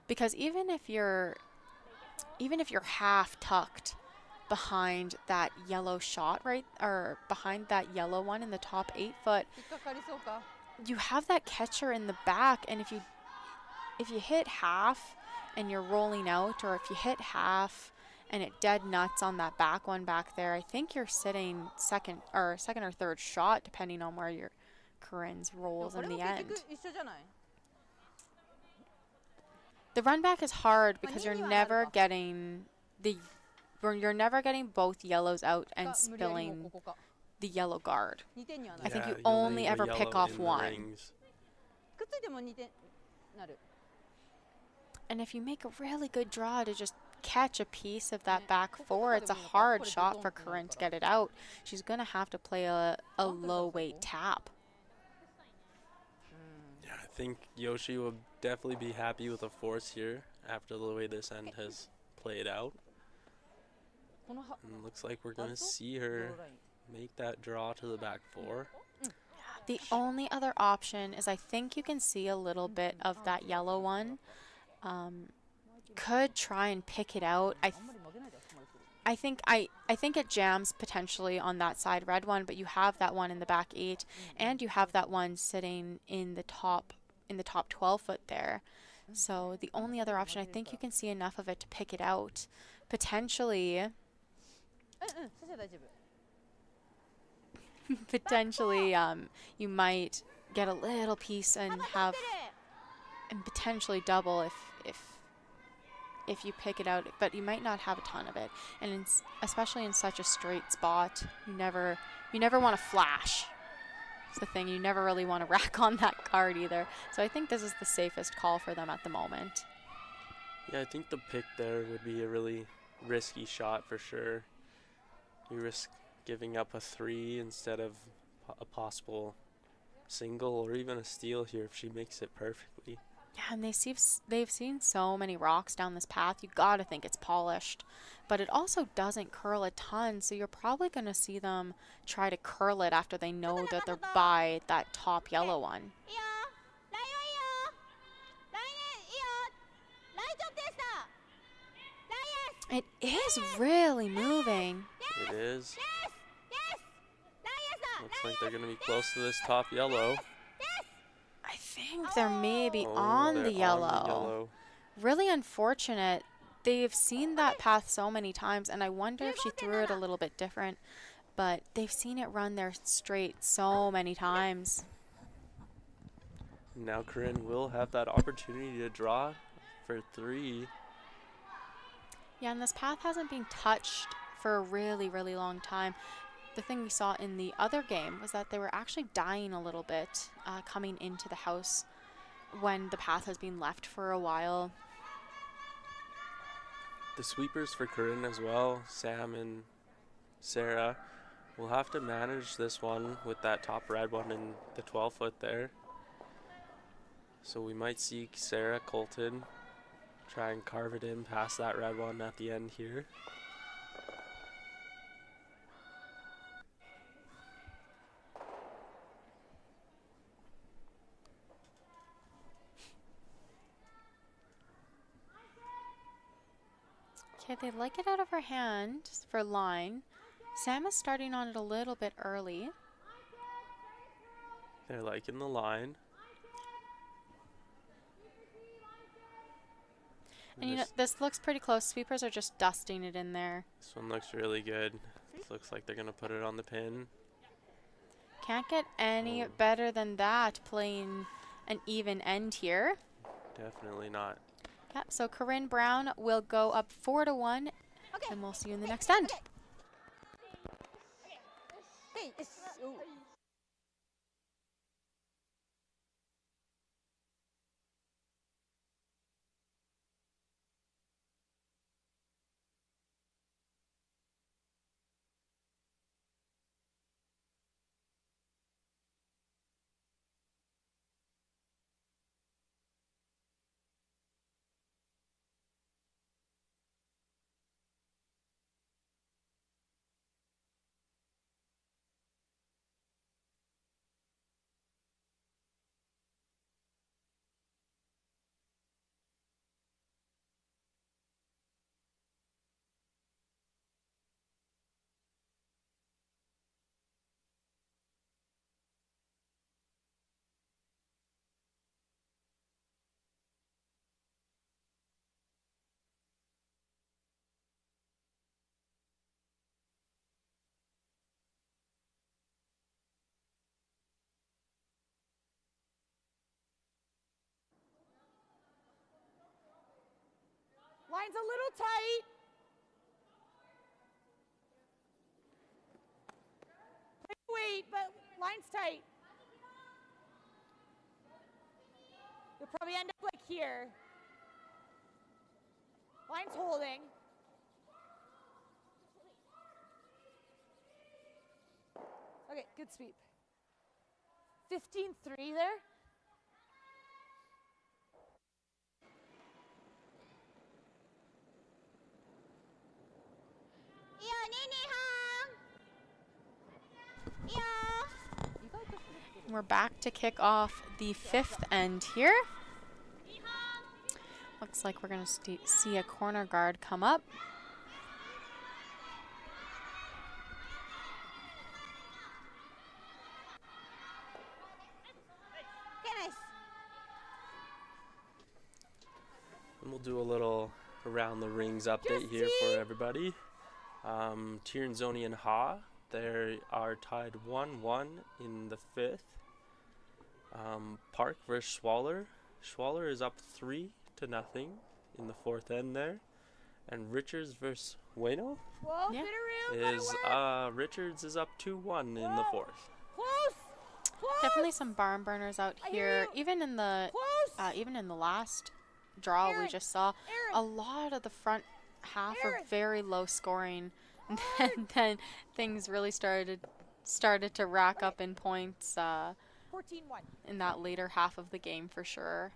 because even if you're half tucked behind that yellow shot, right, or behind that yellow one in the top 8 foot, you have that catcher in the back, and if you hit half and you're rolling out, or if you hit half and it dead nuts on that back one back there, I think you're sitting second or third shot, depending on where your Corryn's rolls in the end. The run back is hard because you're never getting both yellows out and spilling the yellow guard. I think you only ever pick off one. And if you make a really good draw to just catch a piece of that back 4, it's a hard shot for Corryn to get it out. She's going to have to play a low weight tap. Yeah, I think Yoshi will definitely be happy with a force here after the way this end has played out. And looks like we're going to see her make that draw to the back 4. The only other option is, I think you can see a little bit of that yellow one. Could try and pick it out. I think it jams potentially on that side red one, but you have that one in the back 8, and you have that one sitting in the top 12 foot there. So the only other option, I think you can see enough of it to pick it out. Potentially, you might get a little piece and potentially double if you pick it out, but you might not have a ton of it. And especially in such a straight spot, you never want to flash. It's the thing, you never really want to rack on that card either. So I think this is the safest call for them at the moment. Yeah, I think the pick there would be a really risky shot for sure. You risk giving up a 3 instead of a possible single or even a steal here if she makes it perfectly. Yeah, and they've seen so many rocks down this path. You gotta think it's polished, but it also doesn't curl a ton. So you're probably gonna see them try to curl it after they know that they're by that top yellow one. It is really moving. It is. Looks like they're going to be close to this top yellow. I think they're maybe Oh, on they're the yellow. on the yellow. Really unfortunate. They've seen that path so many times, and I wonder if she threw it a little bit different. But they've seen it run there straight so many times. Now Corryn will have that opportunity to draw for 3. Yeah, and this path hasn't been touched for a really, really long time. The thing we saw in the other game was that they were actually dying a little bit coming into the house when the path has been left for a while. The sweepers for Corryn as well, Sam and Sarah, will have to manage this one with that top red one in the 12-foot there. So we might see Sarah Colton try and carve it in past that red one at the end here. Okay, they like it out of her hand for line. Sam is starting on it a little bit early. They're liking the line. And you know, this looks pretty close. Sweepers are just dusting it in there. This one looks really good. This looks like they're going to put it on the pin. Can't get any better than that playing an even end here. Definitely not. Yep, so Corryn Brown will go up 4-1, and we'll see you in the next end. Hey, ooh. Line's a little tight. Wait, but line's tight. You'll probably end up like here. Line's holding. Okay, good sweep. 15-3 there. We're back to kick off the 5th end here. Looks like we're going to see a corner guard come up. And we'll do a little around the rings update here for everybody. Tiernzoni and Ha, they are tied 1-1 in the 5th. Park versus Schwaller. Schwaller is up 3-0 in the 4th end there. And Richards versus Ueno Whoa, Yeah. bit of room, is Richards is up 2-1 in the 4th. Close. Close. Definitely some barn burners out I hear here. you. Even in the last draw we Aaron, just saw, Aaron. a lot of the front half Aaron. are very low scoring. And then things really started to rack up in points 14-1. in that later half of the game for sure.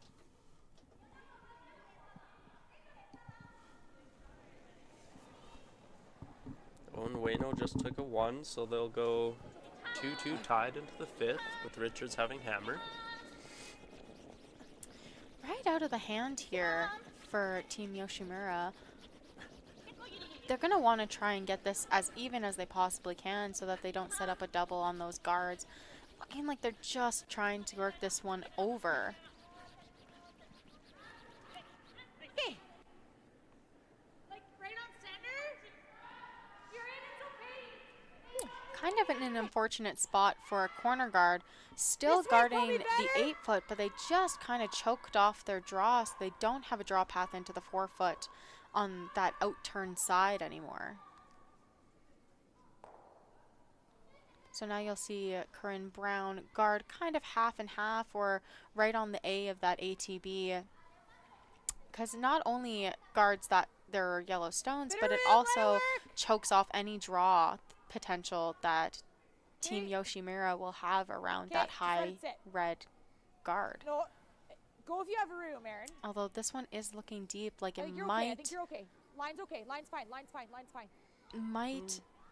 Ueno just took a 1, so they'll go 2-2 tied into the 5th with Richards having hammer. Right out of the hand here for Team Yoshimura. they're going to want to try and get this as even as they possibly can so that they don't set up a double on those guards. Looking like they're just trying to work this one over. Hey. Like right on center. You're in, it's okay. Kind of in an unfortunate spot for a corner guard. Still This way, guarding Kobe, the better. 8 foot, but they just kind of choked off their draw, so they don't have a draw path into the 4 foot on that out-turn side anymore. So now you'll see Corryn Brown guard kind of half and half or right on the A of that ATB. Because not only guards that their yellow stones, but it also chokes off any draw potential that Team Yoshimura will have around that just let high it sit. red guard. No, go if you have room, Aaron. Although this one is looking deep, like I it think you're okay. I think might you're okay. Line's okay. Line's fine. Line's fine. Line's fine.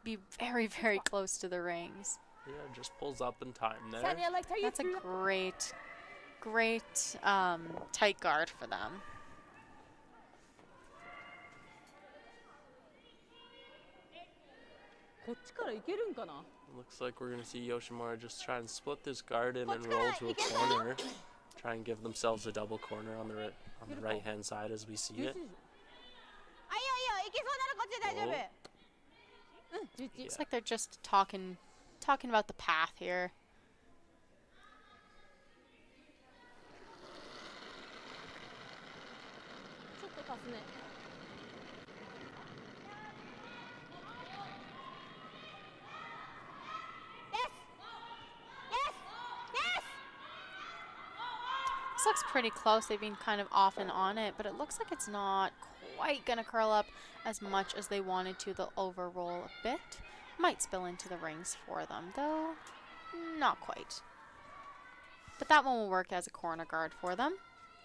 be very, very close to the rings. Yeah, just pulls up in time there. Sandy, I liked how you That's a threw great tight guard for them. Looks like we're going to see Yoshimura just try and split this guard in and roll to a corner. Try and give themselves a double corner on the right-hand side as we see it. Looks like they're just talking about the path here. This looks pretty close. They've been kind of off and on it, but it looks like it's not quite gonna curl up as much as they wanted to. They'll overroll a bit. Might spill into the rings for them, though not quite. But that one will work as a corner guard for them.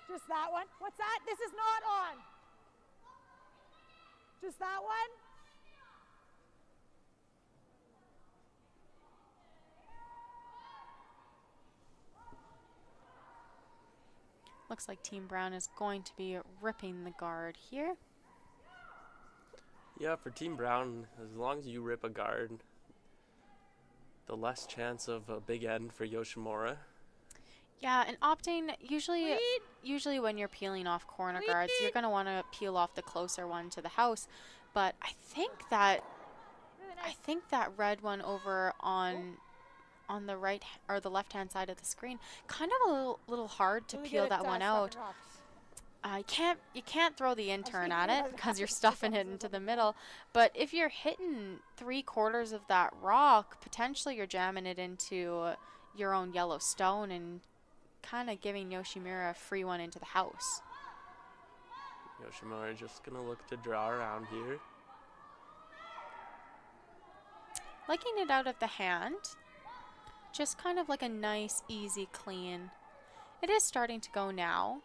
Just that one. What's that? This is not on. Just that one. Looks like Team Brown is going to be ripping the guard here. Yeah, for Team Brown, as long as you rip a guard, the less chance of a big end for Yoshimura. Yeah, and opting, usually when you're peeling off corner guards, you're going to want to peel off the closer one to the house. But I think that red one over on the right or the left-hand side of the screen, kind of a little hard to peel that one out. You can't throw the intern at it because you're stuffing it into the middle. But if you're hitting 3/4 of that rock, potentially you're jamming it into your own yellow stone and kind of giving Yoshimura a free one into the house. Yoshimura just gonna look to draw around here. Liking it out of the hand. Just kind of like a nice, easy, clean. It is starting to go now.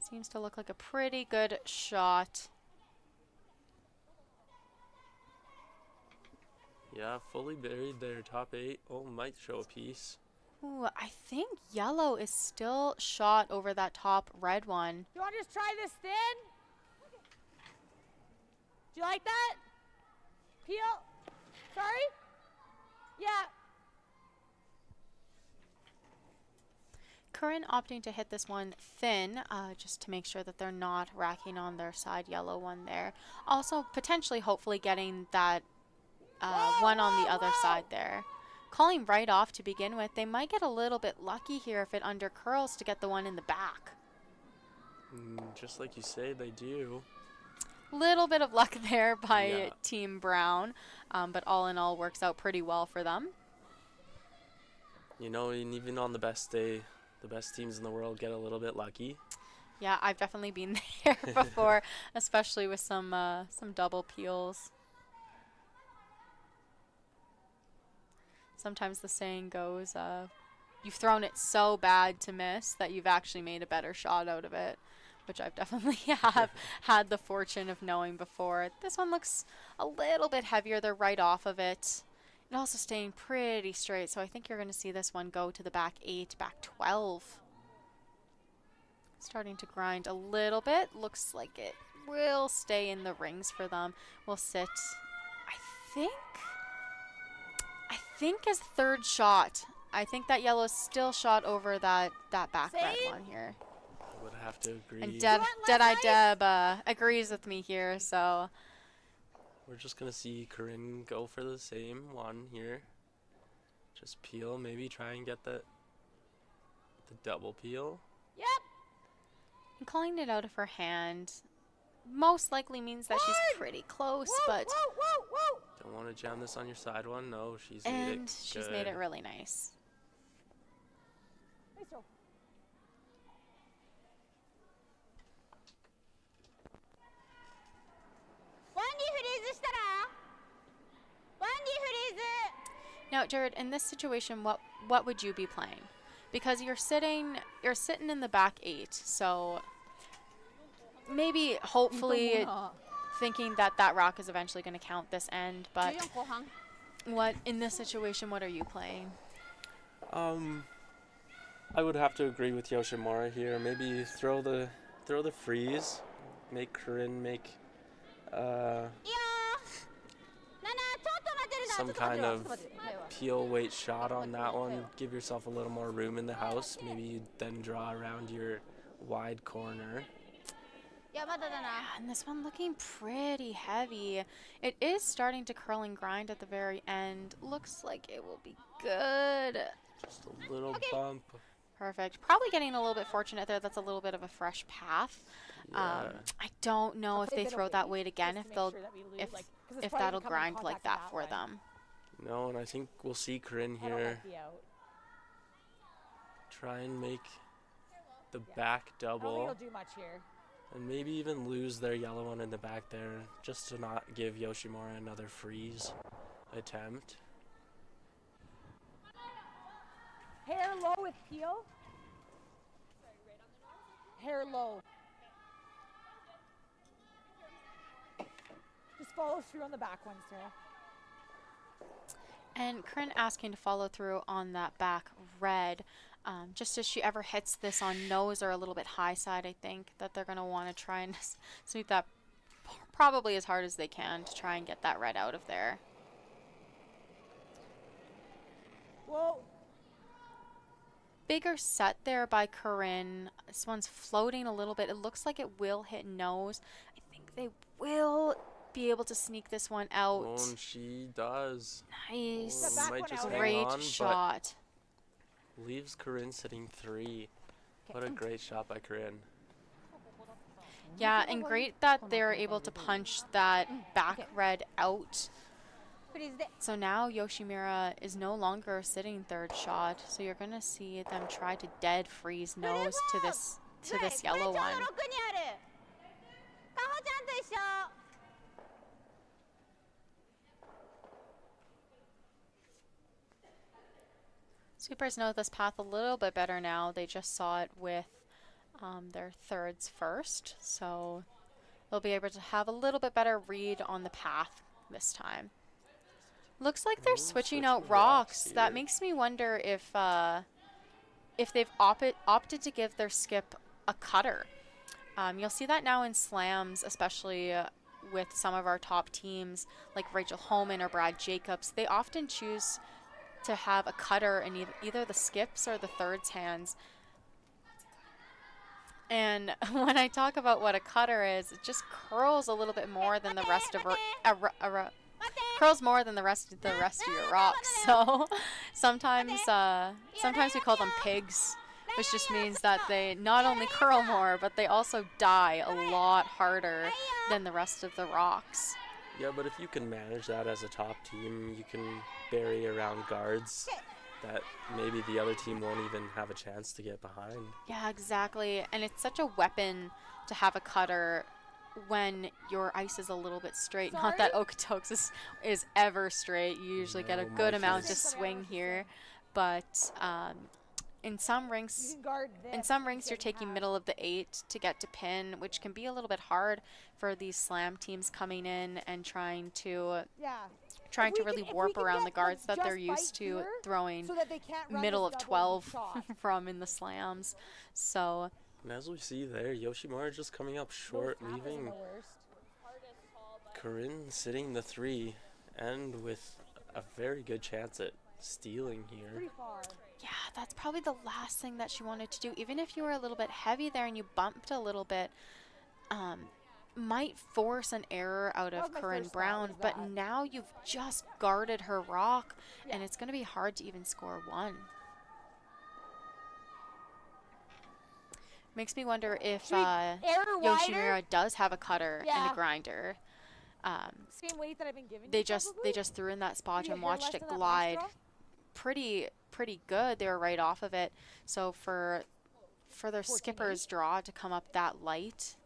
Seems to look like a pretty good shot. Yeah, fully buried there, top 8. Oh, might show a piece. Ooh, I think yellow is still shot over that top red one. You want to just try this thin? Do you like that? Peel? Sorry? Yeah. Corryn opting to hit this one thin, just to make sure that they're not racking on their side yellow one there. Also, potentially, hopefully getting that one on the other side there. Calling right off to begin with. They might get a little bit lucky here if it undercurls to get the one in the back. Just like you say, they do. Little bit of luck there by Yeah. Team Brown, but all in all works out pretty well for them. You know, and even on the best day, the best teams in the world get a little bit lucky. Yeah, I've definitely been there before, especially with some double peels. Sometimes the saying goes, you've thrown it so bad to miss that you've actually made a better shot out of it, which I've definitely had the fortune of knowing before. This one looks a little bit heavier. They're right off of it. And also staying pretty straight, so I think you're going to see this one go to the back 8, back 12. Starting to grind a little bit. Looks like it will stay in the rings for them. We'll sit, I think as third shot. I think that yellow's still shot over that back red one here. I would have to agree. And Deadeye Deb agrees with me here, so. We're just going to see Corryn go for the same one here. Just peel, maybe try and get the double peel. Yep. And calling it out of her hand most likely means that she's pretty close, but. Whoa. Don't want to jam this on your side one. No, she's made it And she's made it really nice. Nice throw. Now, Jared, in this situation, what would you be playing? Because you're sitting in the back 8, so maybe hopefully thinking that rock is eventually going to count this end, but what in this situation, what are you playing? I would have to agree with Yoshimura here. Maybe throw the freeze, make Corryn make some kind of peel weight shot on that one. Give yourself a little more room in the house. Maybe you then draw around your wide corner. Yeah, and this one looking pretty heavy. It is starting to curl and grind at the very end. Looks like it will be good. Just a little bump. Perfect. Probably getting a little bit fortunate there. That's a little bit of a fresh path. Yeah. I don't know if they throw that weight again, if that'll grind like that for them. No, and I think we'll see Corryn here try and make the back double. I don't think he'll do much here. And maybe even lose their yellow one in the back there, just to not give Yoshimura another freeze attempt. Hair low with peel. Hair low. Just follow through on the back one, Sarah. And Corryn asking to follow through on that back red. Just as she ever hits this on nose or a little bit high side, I think that they're going to want to try and sweep that probably as hard as they can to try and get that red out of there. Whoa. Bigger set there by Corryn. This one's floating a little bit. It looks like it will hit nose. I think they will be able to sneak this one out. Oh, and she does. Nice. Oh, might just hang Great on, shot. Leaves Corryn sitting 3. What a great shot by Corryn. Yeah, and great that they're able to punch that back red out. So now Yoshimura is no longer sitting third shot. So you're gonna see them try to dead freeze nose to this yellow one. Sweepers know this path a little bit better now. They just saw it with their thirds first, so they'll be able to have a little bit better read on the path this time. Looks like they're switching out rocks. That makes me wonder if they've opted to give their skip a cutter. You'll see that now in slams, especially with some of our top teams like Rachel Holman or Brad Jacobs. They often choose to have a cutter in either the skips or the thirds hands. And when I talk about what a cutter is, it just curls a little bit more than the rest of curls more than the rest of your rocks. So sometimes we call them pigs, which just means that they not only curl more, but they also die a lot harder than the rest of the rocks. Yeah, but if you can manage that as a top team, you can bury around guards that maybe the other team won't even have a chance to get behind. Yeah, exactly. And it's such a weapon to have a cutter when your ice is a little bit straight. Not that Okotoks is ever straight. You usually get a good amount of swing here. But in some rinks you're taking middle of the 8 to get to pin, which can be a little bit hard for these slam teams coming in and trying to really warp around the guards that they're used to throwing middle of 12 from in the slams. So And as we see there, Yoshimura just coming up short, Those tappers are leaving the worst. Corryn sitting the 3, and with a very good chance at stealing here. Pretty far. Yeah, that's probably the last thing that she wanted to do. Even if you were a little bit heavy there and you bumped a little bit, might force an error out That of was my Corryn first thought, Brown. was But that. now you've just guarded her rock, and Yeah. it's going to be hard to even score 1. Makes me wonder if Should we error wider? Yoshimura does have a cutter and Yeah. a grinder. Same weight that I've been giving They you, just probably? threw in that spot Maybe a and hair watched less it than that last glide draw? pretty good. They were right off of it. So for their 14.8. skipper's draw to come up that light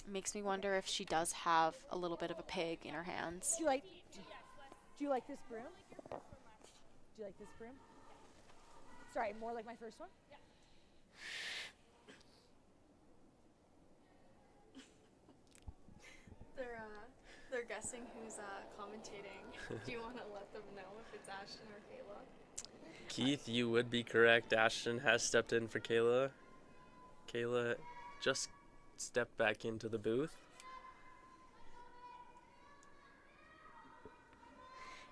makes me wonder if she does have a little bit of a pig in her hands. Do you like this broom? Do you like this broom? Sorry, more like my first one? They're guessing who's commentating. Do you want to let them know if it's Ashton or Kayla? Keith, you would be correct. Ashton has stepped in for Kayla. Kayla just stepped back into the booth.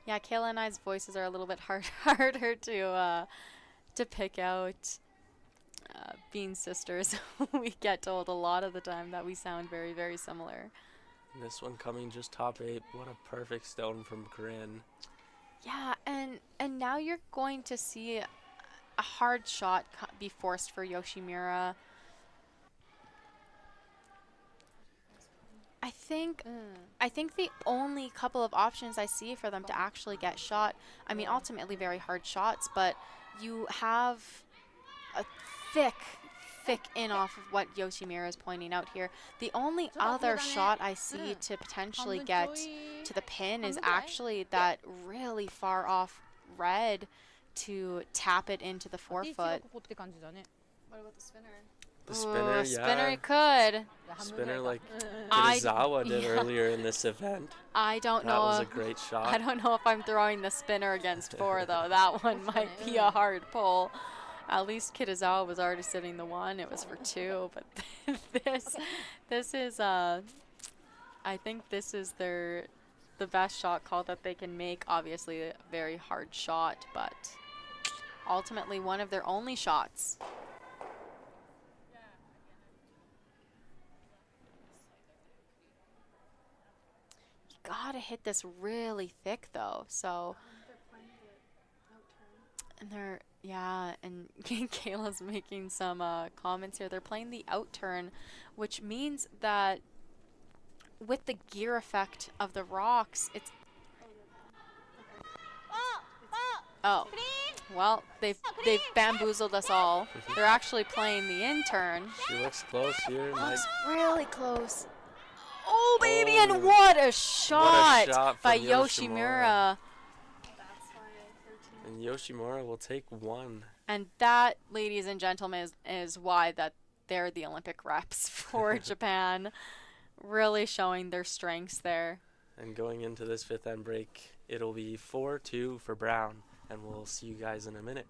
Yeah, Kayla and I's voices are a little bit harder to pick out. Being sisters, we get told a lot of the time that we sound very, very similar. This one coming just top 8. What a perfect stone from Corryn. Yeah, and now you're going to see a hard shot be forced for Yoshimura. I think the only couple of options I see for them to actually get shot, I mean, ultimately very hard shots, but you have a thick in off of what Yoshimura is pointing out here. The only other shot I see to potentially get to the pin is actually that really far off red to tap it into the forefoot. What about the spinner? The spinner, Ooh, spinner yeah. it could. Spinner like I- Kitazawa did yeah. earlier in this event. I don't That know. was a great shot. I don't know if I'm throwing the spinner against 4 though. That one might be a hard pull. At least Kitazawa was already sitting the 1. It was for 2, but this is I think this is the best shot call that they can make. Obviously a very hard shot, but ultimately one of their only shots. You gotta hit this really thick though, so. And and Kayla's making some comments here. They're playing the out turn, which means that with the gear effect of the rocks, it's. Oh, well, they've bamboozled us all. They're actually playing the in turn. She looks close here. Looks really close. Oh, baby, Oh. and what a shot, shot by from Yoshimura. And Yoshimura will take 1. And that, ladies and gentlemen, is why that they're the Olympic reps for Japan. Really showing their strengths there. And going into this 5th end break, it'll be 4-2 for Brown. And we'll see you guys in a minute.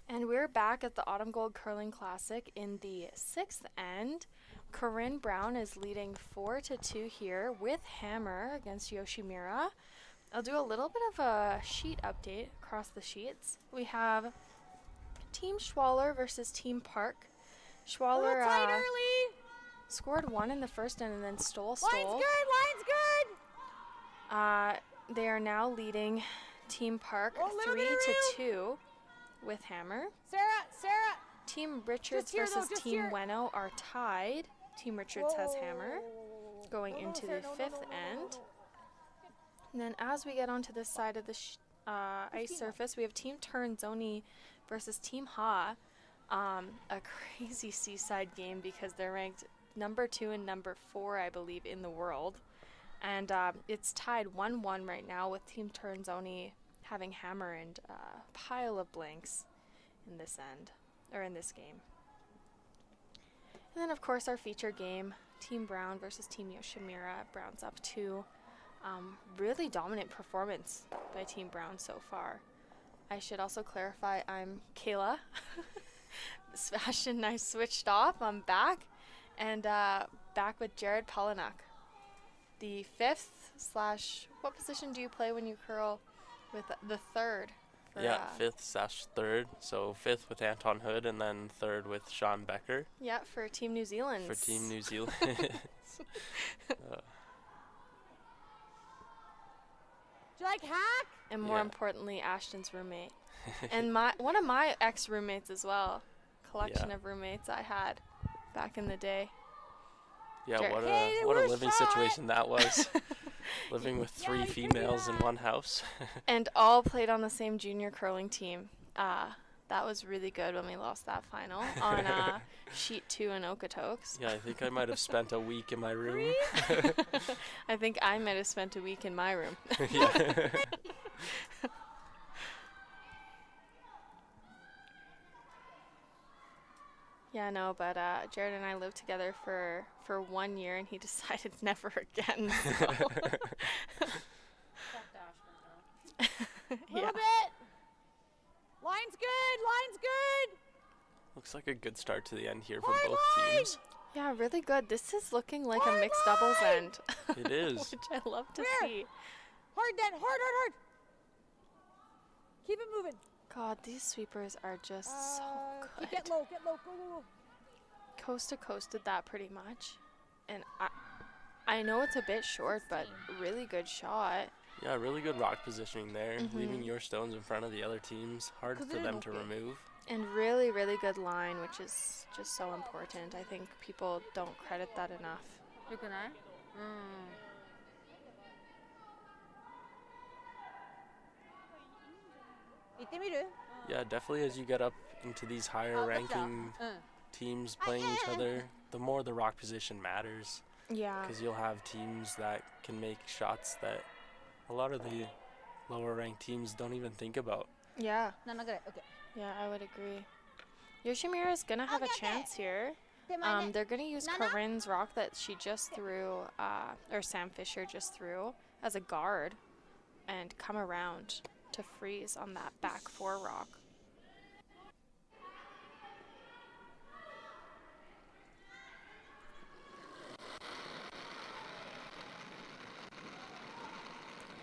And we're back at the Autumn Gold Curling Classic in the 6th end. Corryn Brown is leading 4-2 here with hammer against Yoshimura. I'll do a little bit of a sheet update across the sheets. We have Team Schwaller versus Team Park. Schwaller scored 1 in the first end and then stole. Line's good. They are now leading Team Park 3-2 with hammer. Sarah. Team Richards versus Team Weno are tied. Team Richards has hammer going into the 5th end. And then as we get onto this side of the ice surface, we have Team Turnzoni versus Team Ha. A crazy seaside game because they're ranked number 2 and number 4, I believe, in the world. And it's tied 1-1 right now with Team Turnzoni having hammer and a pile of blanks in this end, or in this game. And then, of course, our feature game, Team Brown versus Team Yoshimura. Brown's up 2. Really dominant performance by Team Brown so far. I should also clarify I'm Kayla. Sebastian and I switched off. I'm back. And back with Jared Polinak. The 5th / what position do you play when you curl with the 3rd? Yeah, 5th/3rd. So 5th with Anton Hood and then 3rd with Sean Becker. Yeah, for Team New Zealand. For Team New Zealand. Do you like hack? And more importantly, Ashton's roommate. And one of my ex-roommates as well. Collection of roommates I had back in the day. Yeah, what a living situation that was. Living with 3 females in one house. And all played on the same junior curling team. That was really good when we lost that final on sheet 2 in Okotoks. Yeah, I think I might have spent a week in my room. I think I might have spent a week in my room. Yeah. Yeah, no, but Jared and I lived together for 1 year, and he decided never again. So. Little bit. Line's good. Looks like a good start to the end here for both teams. Yeah, really good. This is looking like a mixed doubles end. It is. Which I love to see. Hard then, hard. Keep it moving. God, these sweepers are just so good. Get low, go. Coast to coast did that pretty much. And I know it's a bit short, but really good shot. Yeah, really good rock positioning there, leaving your stones in front of the other teams. Hard for them to remove. And really, really good line, which is just so important. I think people don't credit that enough. Yeah, definitely as you get up into these higher ranking teams playing each other, the more the rock position matters. Yeah. Because you'll have teams that can make shots that a lot of the lower ranked teams don't even think about. Yeah. Okay. Yeah, I would agree. Yoshimura is going to have a chance here. They're going to use Corryn's rock that she just threw, or Sam Fisher just threw, as a guard and come around to freeze on that back 4 rock.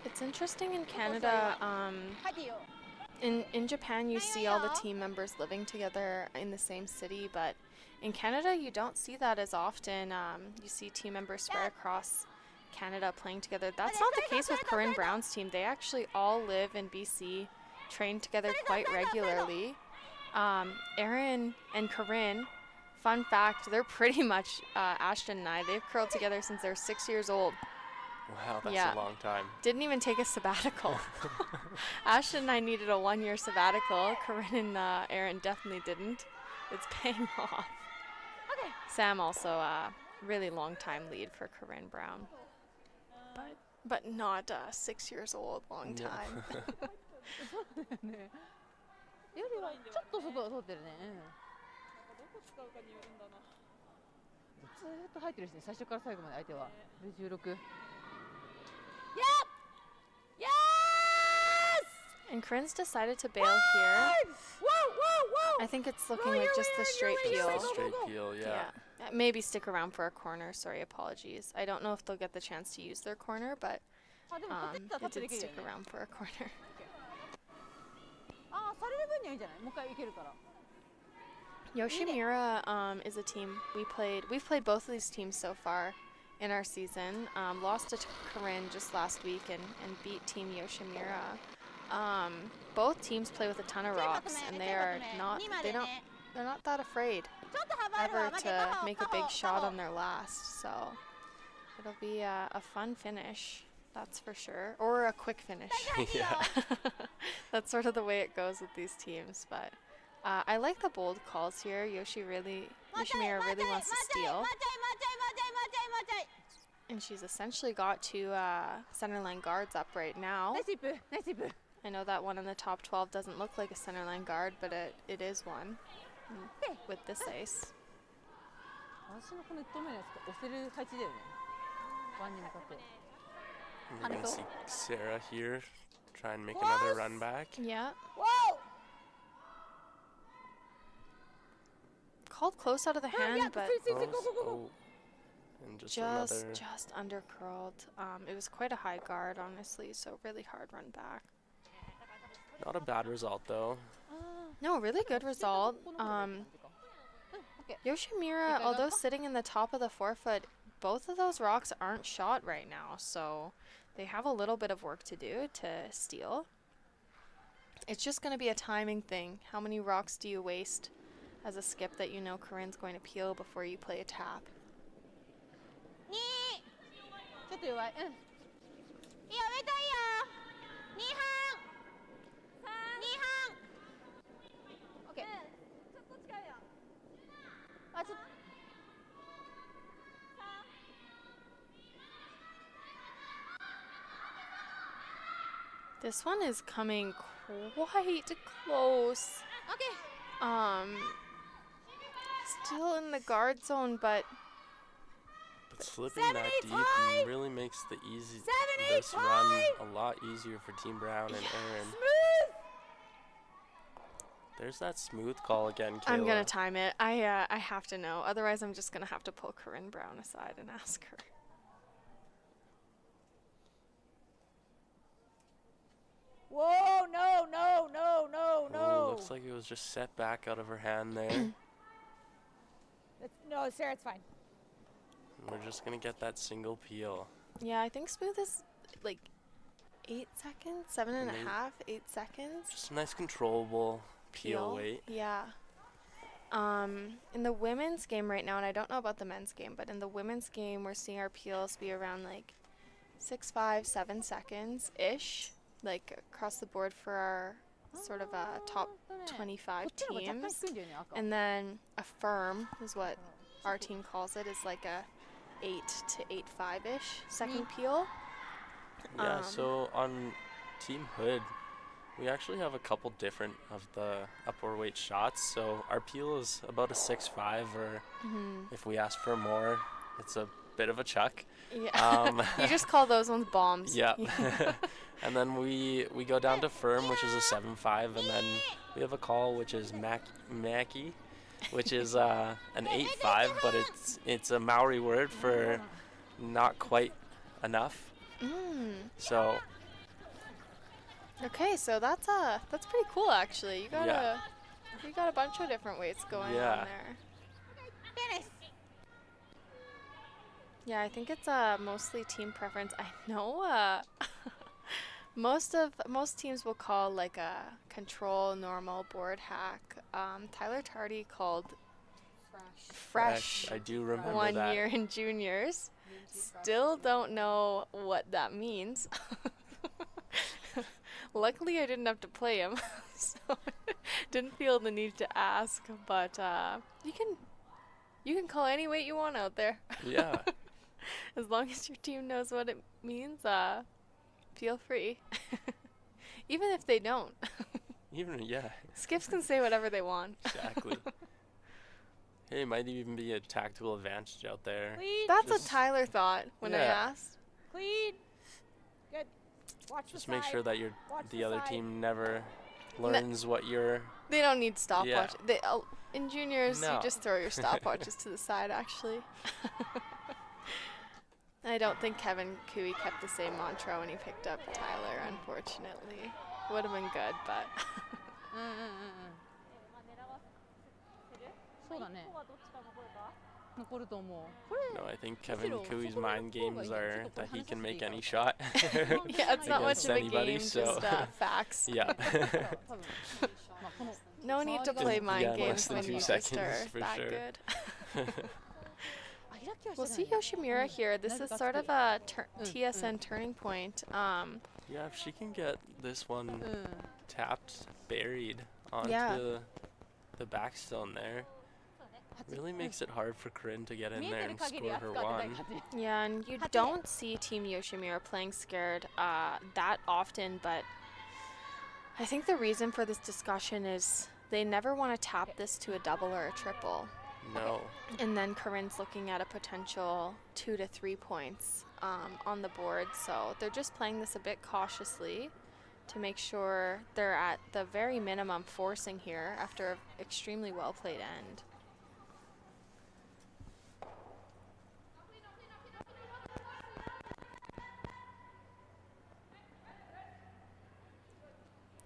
It's interesting in Canada, in Japan you see all the team members living together in the same city, but in Canada you don't see that as often. You see team members spread across Canada playing together. That's not the case with Corryn Brown's team. They actually all live in BC, train together quite regularly. Erin and Corryn, fun fact, they're pretty much Ashton and I. They've curled together since they're 6 years old. Wow, that's a long time. Didn't even take a sabbatical. Ashton and I needed a 1-year sabbatical. Corryn and Erin definitely didn't. It's paying off. Okay. Sam also really long time lead for Corryn Brown. But not 6 years old, long time. よりはちょっと外通ってるね。ずーっと入ってるしね、最初から最後まで相手は。16。Yep! Yes! And Corryn's decided to bail here. Whoa, whoa, whoa! I think it's looking Roll like your just the way, straight roll your way, peel. go, go, Straight go. peel, yeah. Yeah. Maybe stick around for a corner. Sorry, apologies. I don't know if they'll get the chance to use their corner, but あ、でもこっちだったらタッ it プで did きるよ stick ね。 around for a corner. あ、される分にはいいんじゃない？もう一回いけるから。 Yoshimura is a team we've played both of these teams so far in our season. Lost to Corryn just last week and beat Team Yoshimura. Both teams play with a ton of rocks, and they're not that afraid ちょっと幅あるわ。 ever 待って、 to カホ make a カホ big カ shot ホ on their last. So it'll be a fun finish, that's for sure, or a quick finish. Yeah. That's sort of the way it goes with these teams, but I like the bold calls here. Yoshimura really wants to steal, and she's essentially got two centerline guards up right now. ナイスイップ、ナイスイップ。 I know that one in the top 12 doesn't look like a centerline guard, but it is one with this ace. 私のこの1投目のやつと押せる配置だよね。ワンに向かって。 We're going to see Sarah here try and make another run back. Yeah, Whoa! called close out of the hand, but Go, go, go, go. Oh. And just another. just under curled. It was quite a high guard, honestly, so really hard run back. Not a bad result though. No, really good result. Okay. Yoshimura, although sitting in the top of the forefoot, both of those rocks aren't shot right now, so they have a little bit of work to do to steal. It's just going to be a timing thing. How many rocks do you waste as a skip that you know Corryn's going to peel before you play a tap? 2ちょっと弱い。うん。いいよ、ウェイトいいよ。2半。2半。オッケー。ちょっと近いよ。あ、ちょっと。 This one is coming quite close. Okay. Still in the guard zone, but But slipping that deep 75. really makes the this 75. run a lot easier for Team Brown and Aaron. Smooth. There's that smooth call again, Kayla. I'm gonna time it. I have to know. Otherwise, I'm just gonna have to pull Corryn Brown aside and ask her. Whoa, no, no, no, no, Oh, no. looks like it was just set back out of her hand there. No, Sarah, it's fine. We're just gonna get that single peel. Yeah, I think smooth is like 8 seconds, seven and a Maybe. half, 8 seconds. Just a nice controllable peel weight. Yeah. In the women's game right now, and I don't know about the men's game, but in the women's game, we're seeing our peels be around like 6, 5, 7 seconds ish, like across the board for our sort of top 25 teams. And then a firm is what our team calls it, is like a 8 to 8.5 ish second peel. Yeah, so on Team Hood, we actually have a couple different of the upper weight shots. So our peel is about a 6.5, or if we ask for more, it's a bit of a chuck. Yeah. You just call those ones bombs. Yeah. And then we go down to firm, which is a 7.5, and then we have a call which is Mackie, which is an 8.5, but it's a Maori word for not quite enough. So Okay, so that's pretty cool actually. You got a bunch of different weights going on Yeah. there. Dennis. Yeah, I think it's mostly team preference. I know most teams will call like a control, normal, board hack. Tyler Tardy called fresh I do remember 1 that. year in juniors. Still don't know what that means. Luckily, I didn't have to play him, so didn't feel the need to ask. But you can call any weight you want out there. Yeah. As long as your team knows what it means, feel free. Even if they don't. Yeah, Skips can say whatever they want. exactly. Hey, it might even be a tactical advantage out there. Clean. That's Just- what Tyler thought when I Yeah. asked. Clean. Good. Watch Just the make side. sure that Watch the other side. team never learns what you're. They don't need stopwatch. Yeah. They, in juniors, No. you just throw your stopwatches to the side, actually. I don't think Kevin Cooey kept the same mantra when he picked up Tyler, unfortunately. Would have been good, but そうだね。残ると思う。 No, I think Kevin むしろ Cooey's そこの mind 方がいい games ちょっ are とこれ that he 話させ can ていい make か any ら shot. yeah, it's not much Against of a anybody, game, so- just facts. Yeah. 多分まあこの No need to Just- play mind yeah, games less than when 2 you just seconds, are for that sure. good. あ開きは We'll して see ないね Yoshimura here. This is sort of a TSN turning point. Yeah, if she can get this one うん。 tapped, buried onto Yeah. the backstone there, really makes it hard for Corryn to get in 見え there てる and 限り score 扱 her ってない one. 感じ。 Yeah, and you Hatsume. don't see Team Yoshimura playing scared that often, but I think the reason for this discussion is they never want to tap this to a double or a triple. No. And then Corryn's looking at a potential 2 to 3 points on the board, so they're just playing this a bit cautiously to make sure they're at the very minimum forcing here after an extremely well played end.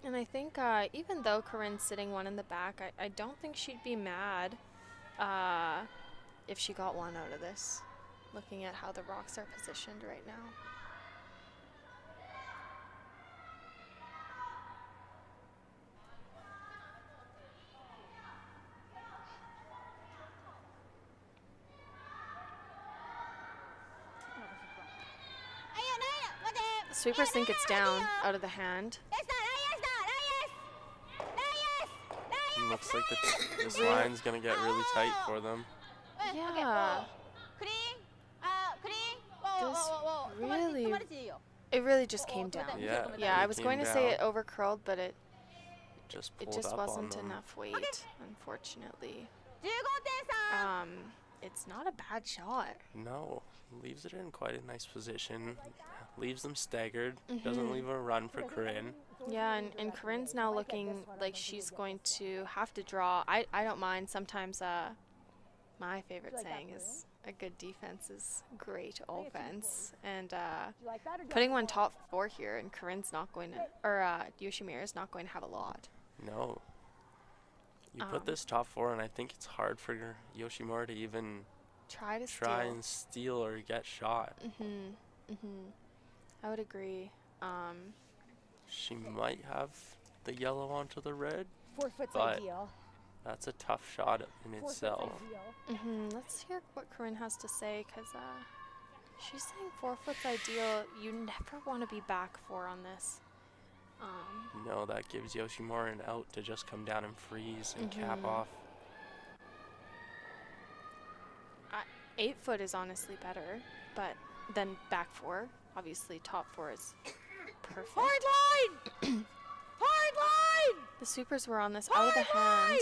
And I think even though Corryn's sitting one in the back, I don't think she'd be mad if she got one out of this, looking at how the rocks are positioned right now. The sweepers think it's down out of the hand. Looks like this line's gonna get really tight for them. Yeah. クリーンクリーン This 止まれ really- 止まれていいよ It really just came Oh, down. Yeah. Yeah, I it was came going to say down, it over curled, but it just pulled just up on wasn't them. enough weight, unfortunately. 15点差 It's not a bad shot. No, leaves it in quite a nice position. Leaves them staggered. Doesn't leave a run for Corryn. Yeah, and Corryn's now looking like she's going to have to draw. I don't mind. Sometimes my favorite saying is a good defense is great offense. And Do you like that or do you putting like one top 4 here, and Corryn's not going to, or Yoshimura's not going to have a lot. No. You put this top 4, and I think it's hard for Yoshimura to even Try to try steal. and steal or get shot. I would agree. She might have the yellow onto the red. 4 foot's But- ideal That's a tough shot in 4 foot's itself. ideal Let's hear what Corryn has to say, because she's saying 4 foot's ideal. You never want to be back 4 on this. No, that gives Yoshimura an out to just come down and freeze and cap off. 8 foot is honestly better, but then back 4. Obviously, top 4 is perfect. Hard line hard line The sweepers were on this out of the hand.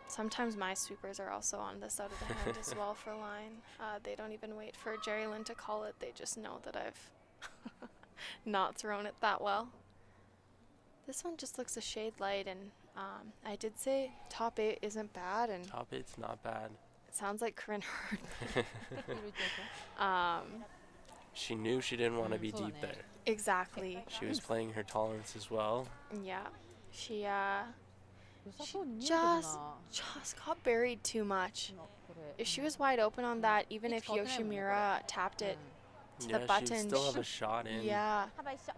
Sometimes my sweepers are also on this out of the hand as well for line. They don't even wait for Jerry Lynn to call it. They just know that I've not thrown it that well. This one just looks a shade light, and I did say top 8 isn't bad, and Top 8's not bad. it sounds like Corryn heard me. 黄色いってや She knew she didn't want to be so deep ne. there. Exactly. She was playing her tolerance as well. Yeah. She つ良さそうに見えるけどな just got buried too much. これ If she was wide open on that, even if It's caught them, Yoshimura tapped it to Yeah, the she'd button, still have a shot in. yeah. 幅一緒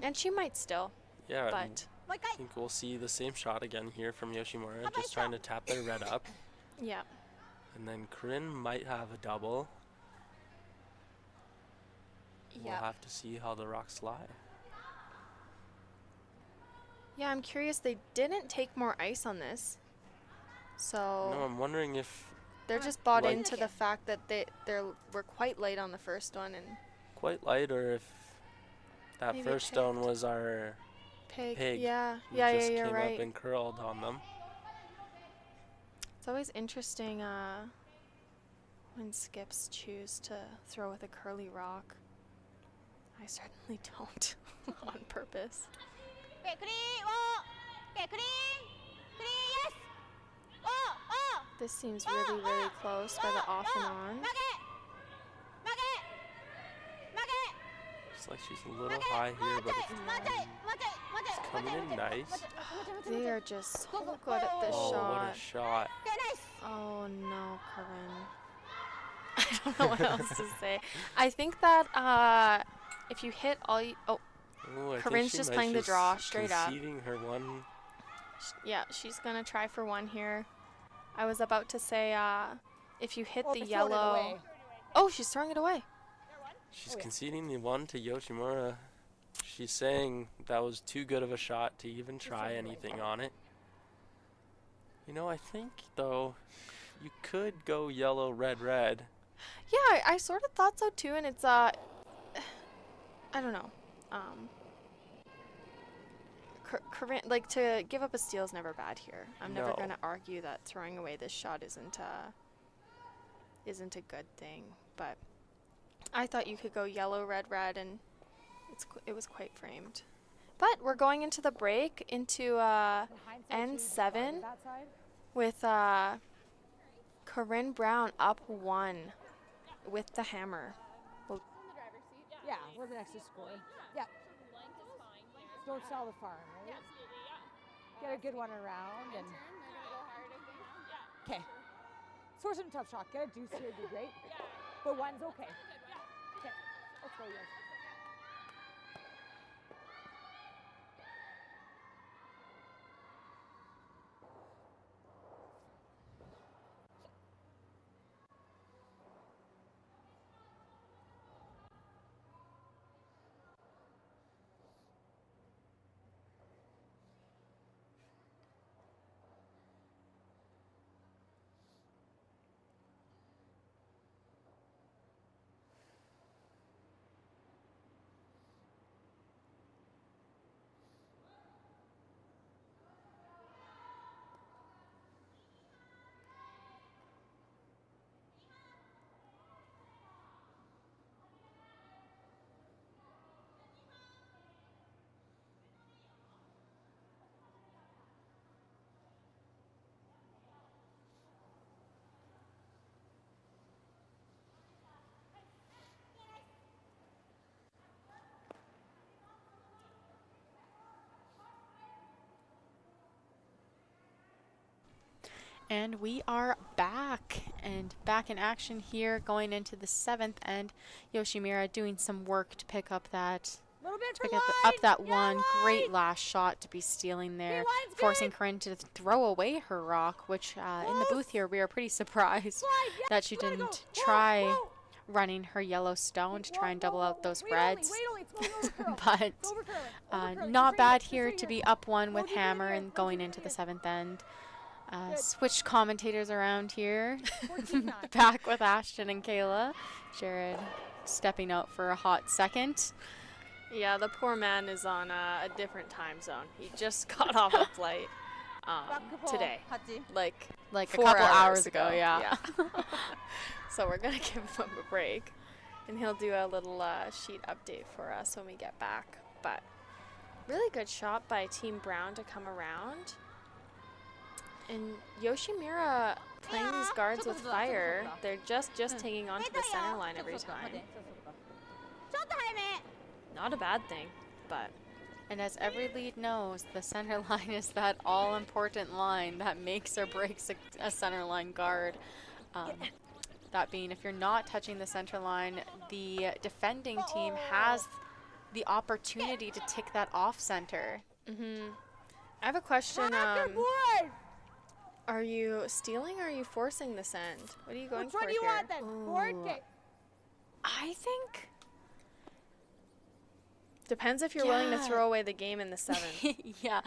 And she might still, Yeah, and but もう一 I 回 think we'll see the same shot again here from Yoshimura, just trying to tap their red up. yeah. And then Corryn might have a double. We'll Yeah. have to see how the rocks lie. Yeah, I'm curious. They didn't take more ice on this. So No, I'm wondering if they're just bought Like- into the fact that they were quite light on the first one, and quite light or if that Maybe first stone picked. was our Pig. Yeah, who yeah, just you're came right. up and curled on them. It's always interesting when skips choose to throw with a curly rock. I certainly don't on purpose. Okay, clean. Oh. Okay, clean. Clean. Yes. Oh. Oh. This seems really, really close by the off and on. Mark it. Mark it. Mark it. Looks like she's a little high here, but it's coming in nice. They are just so good at this Oh, shot. what a shot. Okay, nice. Oh no, Corryn. I don't know what else to say. I think that if you hit all you Ooh, I think Corryn's she just might playing the draw straight up. conceding her one. Yeah, she's gonna try for one here. I was about to say if you hit the they're throwing it yellow. away. Oh, she's throwing it away. She's conceding the one to Yoshimura. She's saying that was too good of a shot to even try anything on it. You know, I think, though, you could go yellow, red, red. Yeah, I sort of thought so too, and it's I don't know. Corryn, like, to give up a steal is never bad here. I'm never No. gonna argue that throwing away this shot isn't a good thing, but I thought you could go yellow, red, red, and it was quite framed. But we're going into the break into N7 with Corryn Brown up 1 with the hammer. Yeah, we're the next to score. Yeah. Don't sell the farm, right? Get a good one around and. Okay. Score some tough shot. Get a deuce here, be great. But one's okay. Okay. Let's go, yes. And we are back in action here going into the 7th end. Yoshimura doing some work to pick up that up that one. Great last shot to be stealing there, forcing Corryn to throw away her rock, which in the booth here we are pretty surprised that she didn't try running her yellow stone to try and double out those reds. But not bad here to be up 1 with hammer and going into the 7th end. Switched commentators around here. Back with Ashton and Kayla. Jared stepping out for a hot second. Yeah, the poor man is on a different time zone. He just got off a flight today, like a 4 couple hours ago, yeah. So we're gonna give him a break, and he'll do a little sheet update for us when we get back. But really good shot by Team Brown to come around. And Yoshimura playing these guards with fire. They're just taking onto the center line every time. Not a bad thing, but. And as every lead knows, the center line is that all-important line that makes or breaks a center line guard. That being, if you're not touching the center line, the defending team has the opportunity to tick that off center. I have a question. Are you stealing or are you forcing the send? What are you going for here? Which one do you want then? Board? Okay. I think depends if you're willing to throw away the game in the 7th. Yeah.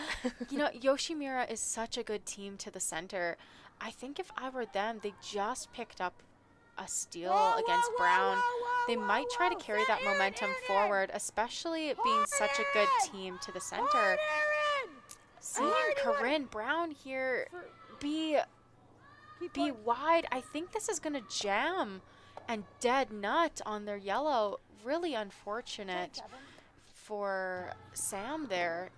You know, Yoshimura is such a good team to the center. I think if I were them, they just picked up a steal against Brown. They might try to carry that momentum forward, especially it being such a good team to the center. Seeing Corryn Brown here be wide, I think this is going to jam And dead nut on their yellow. Really unfortunate for Sam there.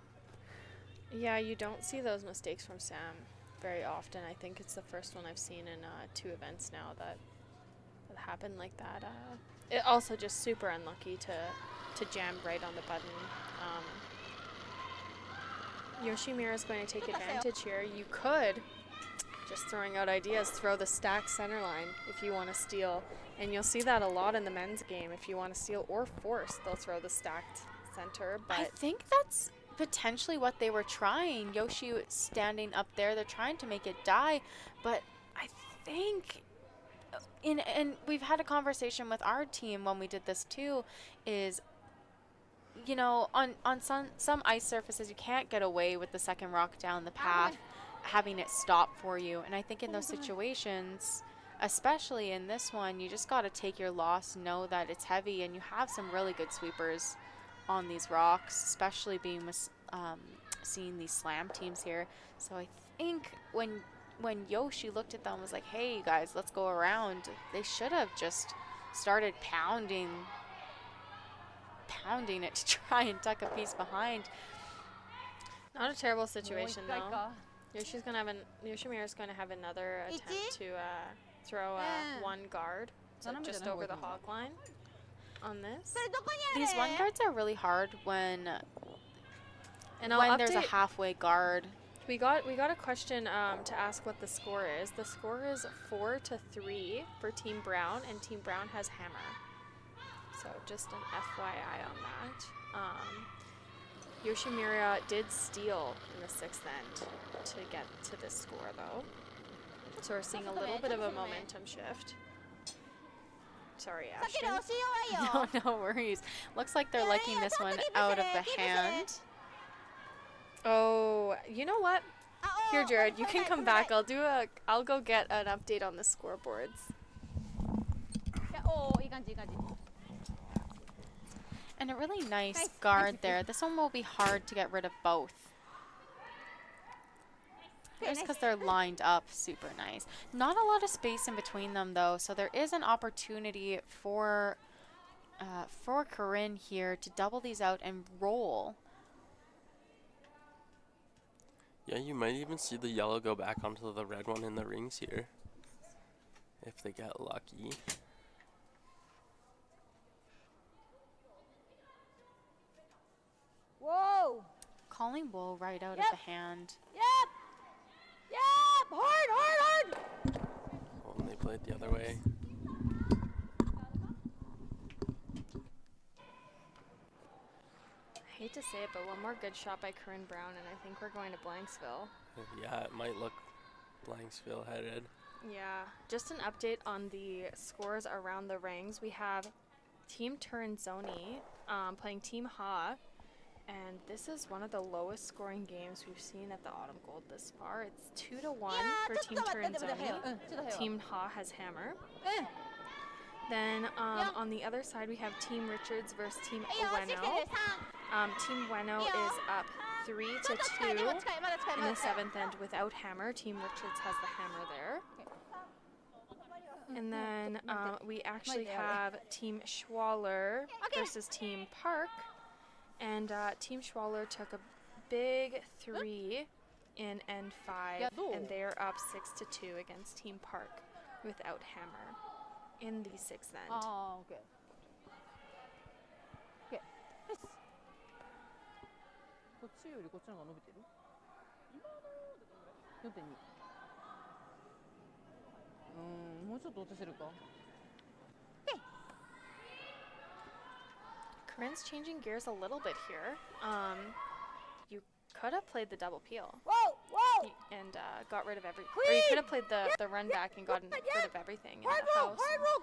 Yeah, you don't see those mistakes from Sam very often. I think it's the first one I've seen in 2 events now that happened like that. It also just super unlucky to jam right on the button. Yoshimura is going to take advantage here. You could, just throwing out ideas, throw the stack center line if you want to steal. And you'll see that a lot in the men's game. If you want to steal or force, they'll throw the stacked center. But I think that's potentially what they were trying. Yoshi standing up there, they're trying to make it die. But I think, and we've had a conversation with our team when we did this too, is, you know, on some ice surfaces, you can't get away with the second rock down the path, having it stop for you. And I think in those situations, especially in this one, you just got to take your loss, know that it's heavy, and you have some really good sweepers on these rocks, especially being with seeing these slam teams here. So I think when Yoshi looked at them and was like, hey, you guys, let's go around, they should have just started pounding it to try and tuck a piece behind. not a terrible situation though. Yoshimura's going to have another attempt to throw one guard, so just over the hog line on this. These one guards are really hard when And there's a halfway guard. We got a question to ask what the score is. The score is 4-3 for Team Brown, and Team Brown has hammer. So just an FYI on that. Yoshimura did steal in the 6th end to get to this score, though. So we're seeing a little bit of a momentum shift. Sorry, Ashton. No worries. Looks like they're liking this one out of the hand. Oh, you know what? Here, Jared, you can come back. I'll go get an update on the scoreboards. And a really nice guard there. This one will be hard to get rid of both. Just because they're lined up super nice. Not a lot of space in between them though, so there is an opportunity for Corryn here to double these out and roll. Yeah, you might even see the yellow go back onto the red one in the rings here, if they get lucky. Whoa! Calling wool right out of the hand. Yep! Hard! Oh, and they play it the other way. I hate to say it, but one more good shot by Corryn Brown, and I think we're going to Blanksville. Yeah, it might look Blanksville headed. Yeah, just an update on the scores around the rings. We have Team Turanzoni playing Team Ha, and this is one of the lowest scoring games we've seen at the Autumn Gold this far. It's 2-1 for Team Turanzoni. Team Ha has hammer. Then on the other side, we have Team Richards versus Team Ueno. Team Ueno is up 3-2 in the 7th end without hammer. Team Richards has the hammer there. And then we actually have Team Schwaller versus Team Park. And Team Schwaller took a big 3 in N5, and they're up 6-2 against Team Park without hammer in the 6th end. Oh, okay. Okay. こっちよりこっちの方が伸びてる？4.2。もうちょっと落とせるか。Corryn's changing gears a little bit here. You could have played the double peel. Whoa! And got rid of or you could have played the run back and gotten rid of everything in the house. Hard roll!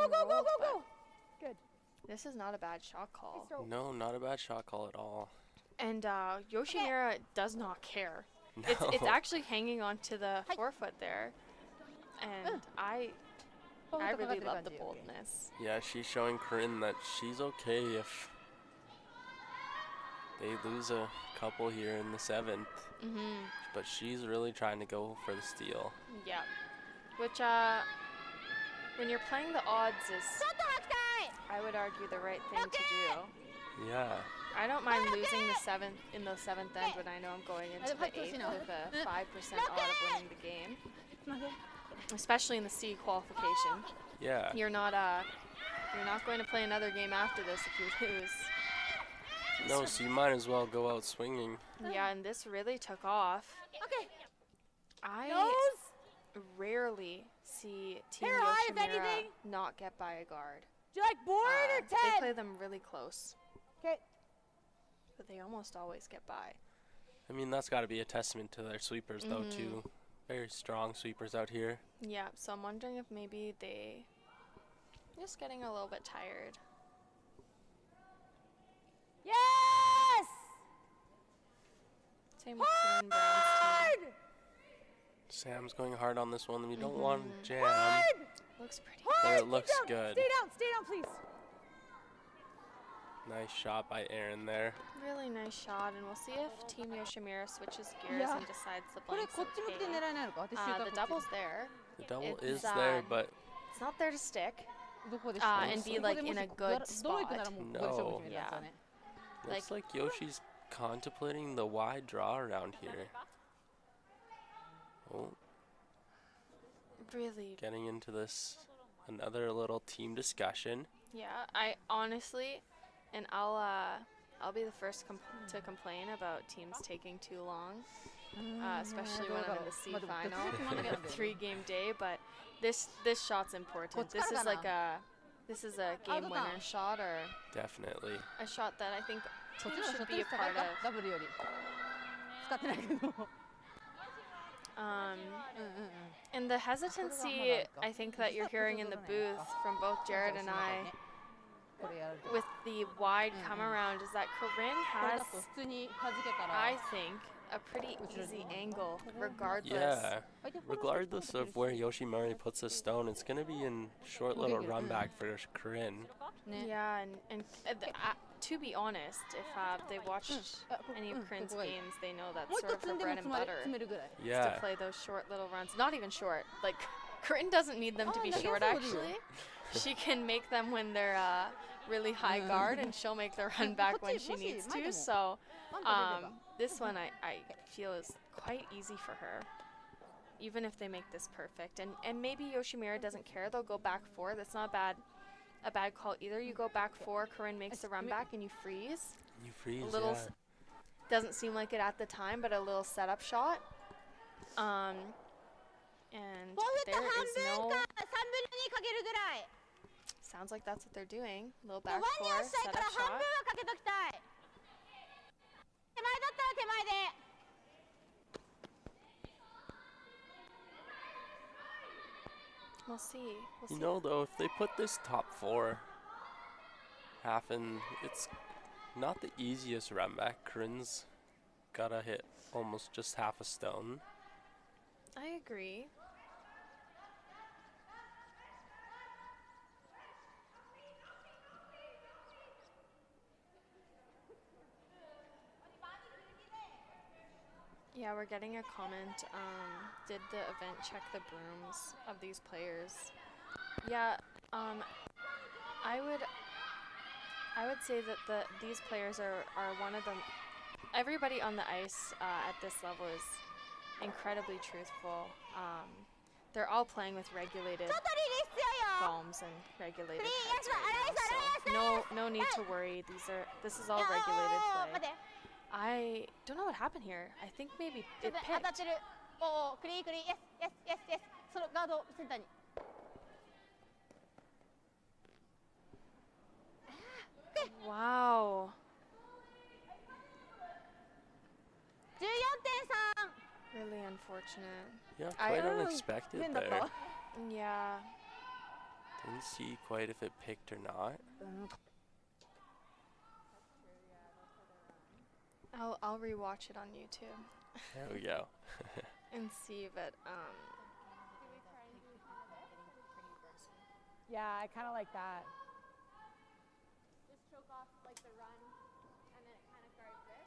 Go! Good. This is not a bad shot call. No, not a bad shot call at all. And Yoshimura does not care. No. It's actually hanging on to the forefoot there. And I really love the boldness. Yeah, she's showing Corryn that she's okay if they lose a couple here in the 7th. But she's really trying to go for the steal. Yeah. Which when you're playing the odds is, I would argue, the right thing to do. Yeah. I don't mind losing the seventh end when I know I'm going into the 8th with a 5% odd of winning the game. Especially in the C qualification. Yeah. You're not going to play another game after this if you lose. No, so you might as well go out swinging. Yeah, and this really took off. Okay. I Nose. rarely see Team Hair high, if Yoshimura anything. not get by a guard. Do you like board or 10? They play them really close, Okay. but they almost always get by. I mean, that's got to be a testament to their sweepers, though, too. Very strong sweepers out here. Yeah, so I'm wondering if maybe they just getting a little bit tired. Yes! Same with Corryn Brown's team. Hard! Sam's going hard on this one. We don't want to jam. Hard! Looks pretty. But Hard! it looks Keep down. good. Stay down, please. Nice shot by Aaron there. Really nice shot, and we'll see if Team Yoshimura switches gears and decides the これ blank's こっち向きで okay. 狙えないのか私シューター The こっち double's there. The double It's, is there, but It's not there to stick. どこでしょう and be like in a good ドロー行くならもうここで勝負決めたんですよね looks like Yoshi's contemplating the wide draw around here. Oh, Really. getting into this another little team discussion. Yeah, I honestly, and I'll be the first to complain about teams taking too long, especially when I'm in the C final, like a 3-game day. But this shot's important. This is a game winner shot, or Definitely. a shot that I think そっち teams のショ should ット be 率 a 高い part か of. ダブルより使ってないけど And the hesitancy, I think, that you're hearing in the booth from both Jared and I これやると with the wide come around is that Corryn これ has, だと普通に弾けたら I think, a pretty easy angle regardless. Yeah. Regardless of where Yoshimura puts the stone, it's going to be in short little run back for Corryn. ね Yeah, and to be honest, if they watched any of Corryn's games, they know that's もう一 sort 個 of 積 her んでも bread and 詰 butter めるぐらい is to Yeah. play those short little runs. Not even short. Like, Corryn doesn't need them to be Oh, short, that's what actually. She can make them when they're really high guard, and she'll make the run back when she needs to. So, this one I feel is quite easy for her, even if they make this perfect. And maybe Yoshimura doesn't care. They'll go back 4. That's not a bad call either. You go back 4, Corryn makes the run back, and you freeze. You freeze, A little yeah. doesn't seem like it at the time, but a little setup shot. And ボールと there 半 is 分 no. か3分の2かけるぐらい Sounds like that's what they're doing. Little ワン back に 4 押したいから setup 半分 shot. はかけときたい手前だったら手前で We'll see. We'll see. You know, though, if they put this top 4 half in, it's not the easiest run back. Corryn's gotta hit almost just half a stone. I agree. Yeah, we're getting a comment. Did the event check the brooms of these players? Yeah, I would say that these players are one of them. Everybody on the ice at this level is incredibly truthful. They're all playing with regulated ちょっとリリース強いよ bombs and regulated Please, heads right now, so no need to worry. This is all いや regulated 待 play. って I don't know what happened here. I think maybe ちょっ it と当たっ picked. てるおおクリークリーイエスイエスイエスイエスそのガードセンターに Wow. 14.3 Really unfortunate. Yeah, I- quite Oh, unexpected 変だった there. Yeah. Didn't see quite if it picked or not. I'll rewatch it on YouTube There we go. and see, but Yeah, I kind of like that. Just choke off like the run, and then it kind of guards it.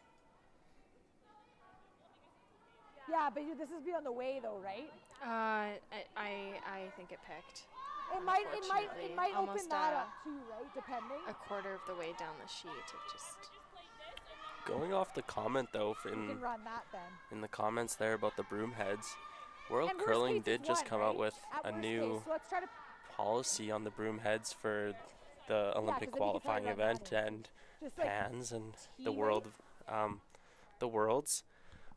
Yeah, but this is be on the way though, right? I think it picked. It might open Almost, that up too, right? Depending. A quarter of the way down the sheet. It just. Going off the comment though, You can run that then. in the comments there about the broom heads, World And worst Curling case, did it's just one, come right? out with At a worst new case, so let's try to policy on the broom heads for the Olympic 'cause then we could probably qualifying run that event in. and just like pans and the team world, the worlds,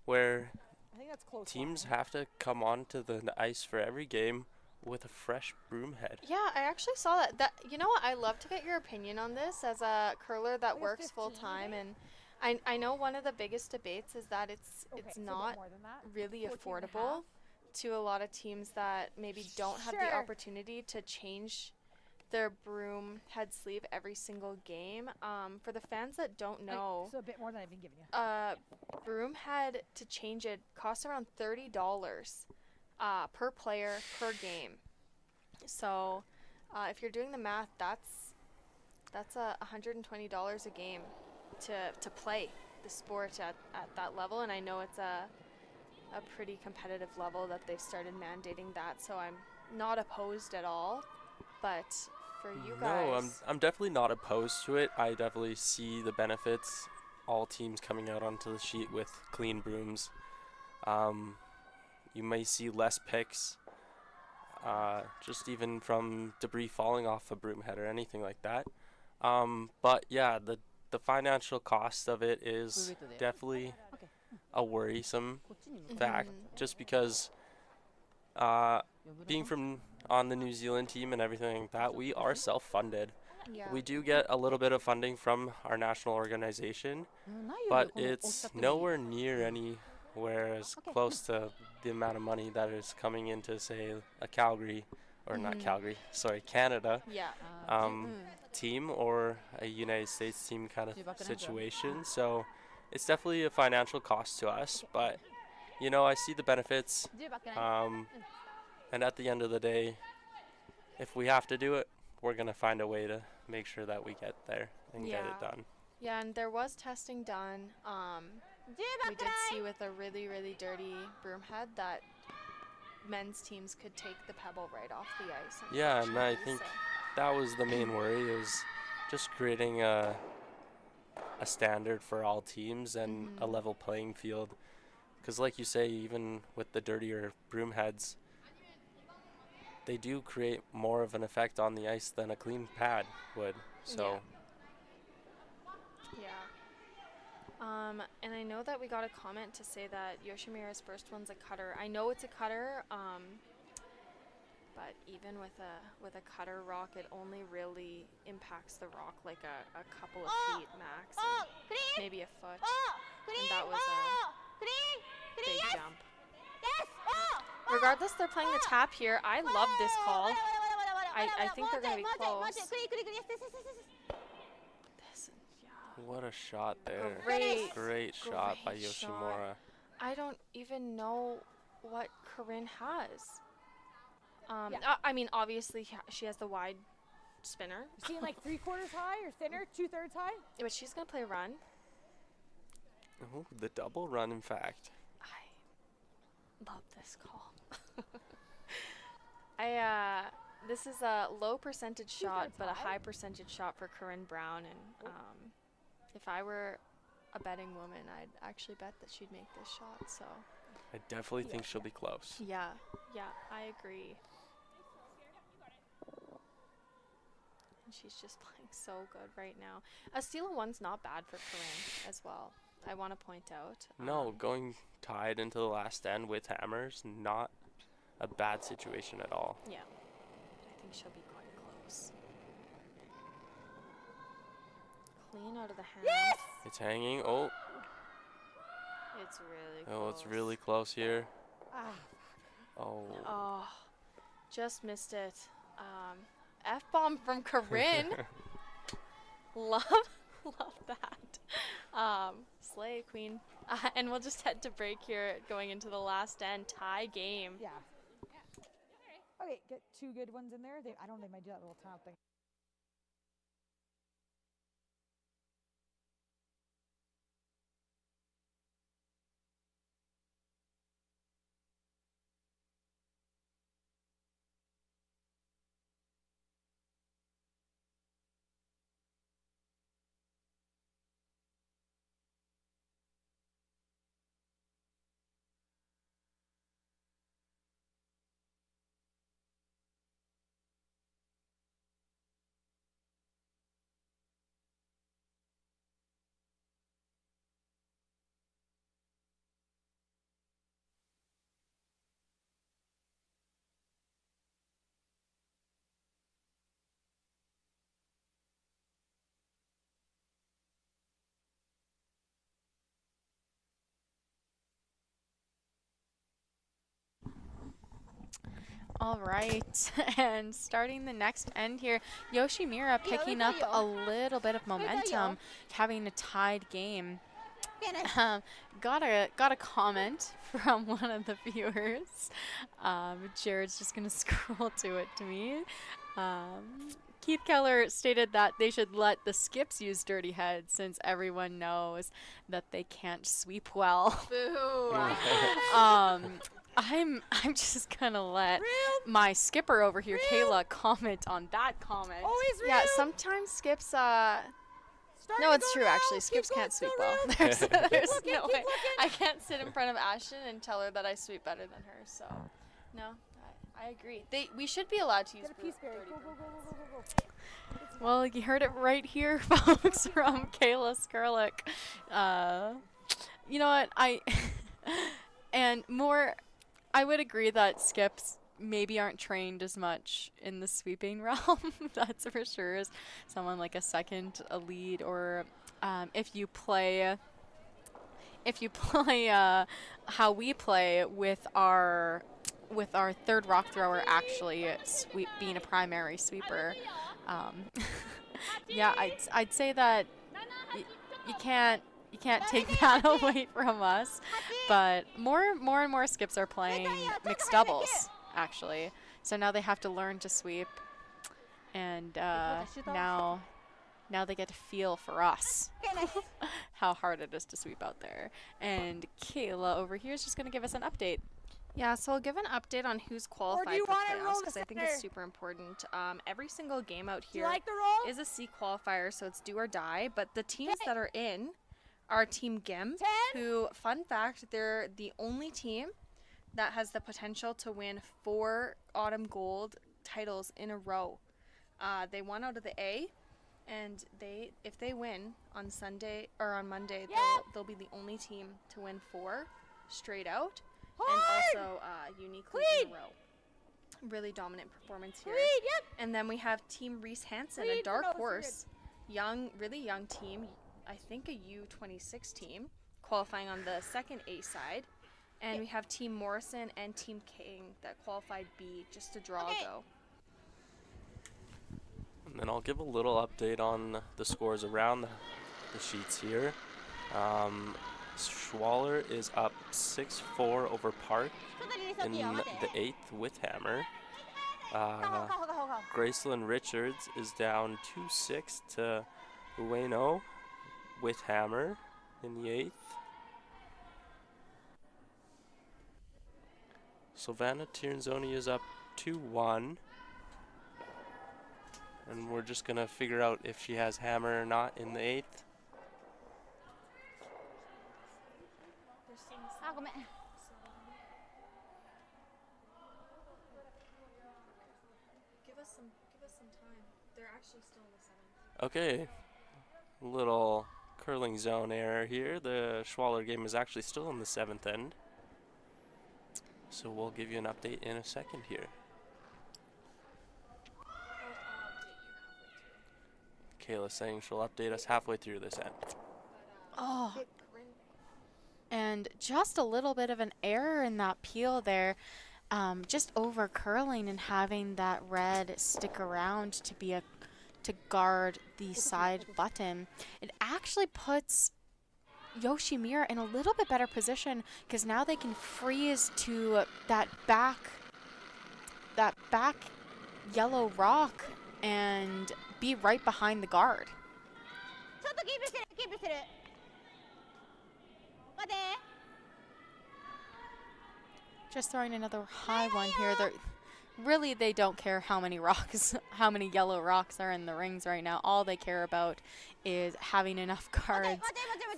where I think that's close. teams line. have to come onto the ice for every game with a fresh broom head. Yeah, I actually saw that. You know what? I love to get your opinion on this as a curler that We have works 15, full time, right? and I know one of the biggest debates is that it's Okay, so a bit not more than that. really 14 and a affordable half. to a lot of teams that maybe don't have the Sure. opportunity to change their broom head sleeve every single game. For the fans that don't know, So a bit more than I've been giving you. broom head to change it costs around $30 per player per game. So if you're doing the math, that's $120 a game to play the sport at that level. And I know it's a pretty competitive level that they've started mandating that, so I'm not opposed at all. But for you No, guys, I'm definitely not opposed to it. I definitely see the benefits. All teams coming out onto the sheet with clean brooms. You may see less picks, just even from debris falling off a broom head or anything like that. But yeah, the financial cost of it is definitely a worrisome fact, just because being from on the New Zealand team and everything like that, we are self-funded. yeah, We do get a little bit of funding from our national organization, but it's nowhere near anywhere as close to the amount of money that is coming into, say, a Calgary, or not Calgary, sorry, Canada yeah, team or a United States team kind of situation. So it's definitely a financial cost to us, but you know, I see the benefits. And at the end of the day, if we have to do it, we're going to find a way to make sure that we get there and get it Yeah. done. yeah. And there was testing done. We did see with a really, really dirty broom head that men's teams could take the pebble right off the ice. Yeah, and I unfortunately, think so. that was the main worry, is just creating a standard for all teams and a level playing field. Because like you say, even with the dirtier broom heads, they do create more of an effect on the ice than a clean pad would. So Yeah. And I know that we got a comment to say that Yoshimura's first one's a cutter. I know it's a cutter, but even with a cutter rock, it only really impacts the rock like a couple of feet max, and maybe a foot. And that was a big jump. Regardless, they're playing the tap here. I love this call. I think they're going to be close. This, yeah. what a shot there. Great shot by great shot. Yoshimura. I don't even know what Corryn has. Yeah. I mean, obviously she has the wide spinner, Seeing like 3/4 high or thinner, 2/3 high. but she's gonna play run. Oh, the double run, in fact. I love this call. This is a low percentage shot, but a high percentage shot for Corryn Brown, and if I were a betting woman, I'd actually bet that she'd make this shot. So I definitely think she'll be close. yeah, I agree. And she's just playing so good right now. A steal of one's not bad for Corryn as well. I want to point out. No, going tied into the last end with hammers, not a bad situation at all. Yeah, I think she'll be quite close. Clean out of the hand. Yes! It's hanging. Oh, It's really close. oh, it's really close here. Ah, Oh, Oh, just missed it. F-bomb from Corryn. love that. Slay, queen. And we'll just head to break here, going into the last end. Tie game. yeah. Okay, get 2 good ones in there. I don't think they might do that little top thing. All right, and starting the next end here, Yoshimura picking up a little bit of momentum, having a tied game. Got a comment from one of the viewers. Jared's just gonna scroll to it to me. Keith Keller stated that they should let the skips use dirty heads since everyone knows that they can't sweep well. Boo. I'm just gonna let my skipper over here, Kayla, comment on that comment. Always real. Yeah, sometimes skips. No, it's true actually. Skips can't sweep well. There's no way. I can't sit in front of Ashton and tell her that I sweep better than her. So, no, I agree. We should be allowed to use Get a piece, Barry. dirty Go, go, brooms. go, go, go, go. Well, you heard it right here, folks, from Kayla Skurlick. You know what? I would agree that skips maybe aren't trained as much in the sweeping realm. That's for sure. As someone like a lead, or if you play how we play with our third rock thrower actually being a primary sweeper. Yeah, I'd say that you can't take that away from us, but more and more skips are playing mixed doubles actually. So now they have to learn to sweep, and now they get to feel for us how hard it is to sweep out there. And Kayla over here is just going to give us an update. Yeah, so I'll give an update on who's qualified for playoffs because I think it's center? super important. Every single game out Do you here like the roll? is a C qualifier, so it's do or die. But the teams that are in are Team Gim, 10? who, fun fact, they're the only team that has the potential to win 4 Autumn Gold titles in a row. They won out of the A, and if they win on Sunday or on Monday, they'll be the only team to win 4 straight out. And also uniquely in a row. Really dominant performance here. And then we have Team Reese Hansen, a dark horse, really young team. I think a U26 team, qualifying on the second A side. And we have Team Morrison and Team King that qualified B, just a draw go. And then I'll give a little update on the scores around the sheets here. Schwaller is up 6-4 over Park in the 8th with Hammer. Graceland Richards is down 2-6 to Ueno with Hammer in the 8th. Savannah Tiernzoni is up 2-1. And we're just going to figure out if she has Hammer or not in the 8th. Give us some time. They're actually still in the 7th. Okay, little curling zone error here. The Schwaller game is actually still in the 7th end. So we'll give you an update in a second here. Kayla's saying she'll update us halfway through this end. Oh, and just a little bit of an error in that peel there. Just over curling and having that red stick around to guard the side button. It actually puts Yoshimura in a little bit better position because now they can freeze to that back yellow rock and be right behind the guard. Just throwing another high one here. They don't care how many yellow rocks are in the rings right now. All they care about is having enough cards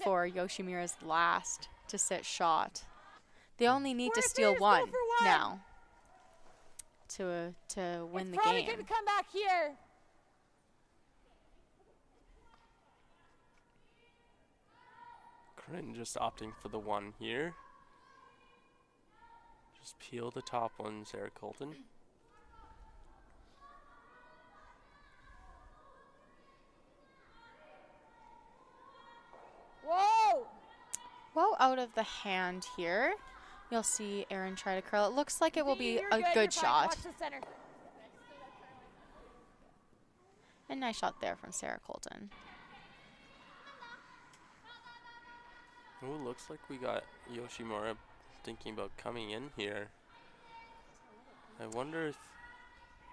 for Yoshimura's last to sit shot. They only need to steal one now to win the Probably game. gonna come back here. Corryn just opting for the 1 here. Just peel the top one, Sarah Colton. Whoa! Well, out of the hand here. You'll see Aaron try to curl. It looks like it will be You're a you're good fine. shot. Watch the center. A nice shot there from Sarah Colton. Ooh, looks like we got Yoshimura thinking about coming in here. I wonder if,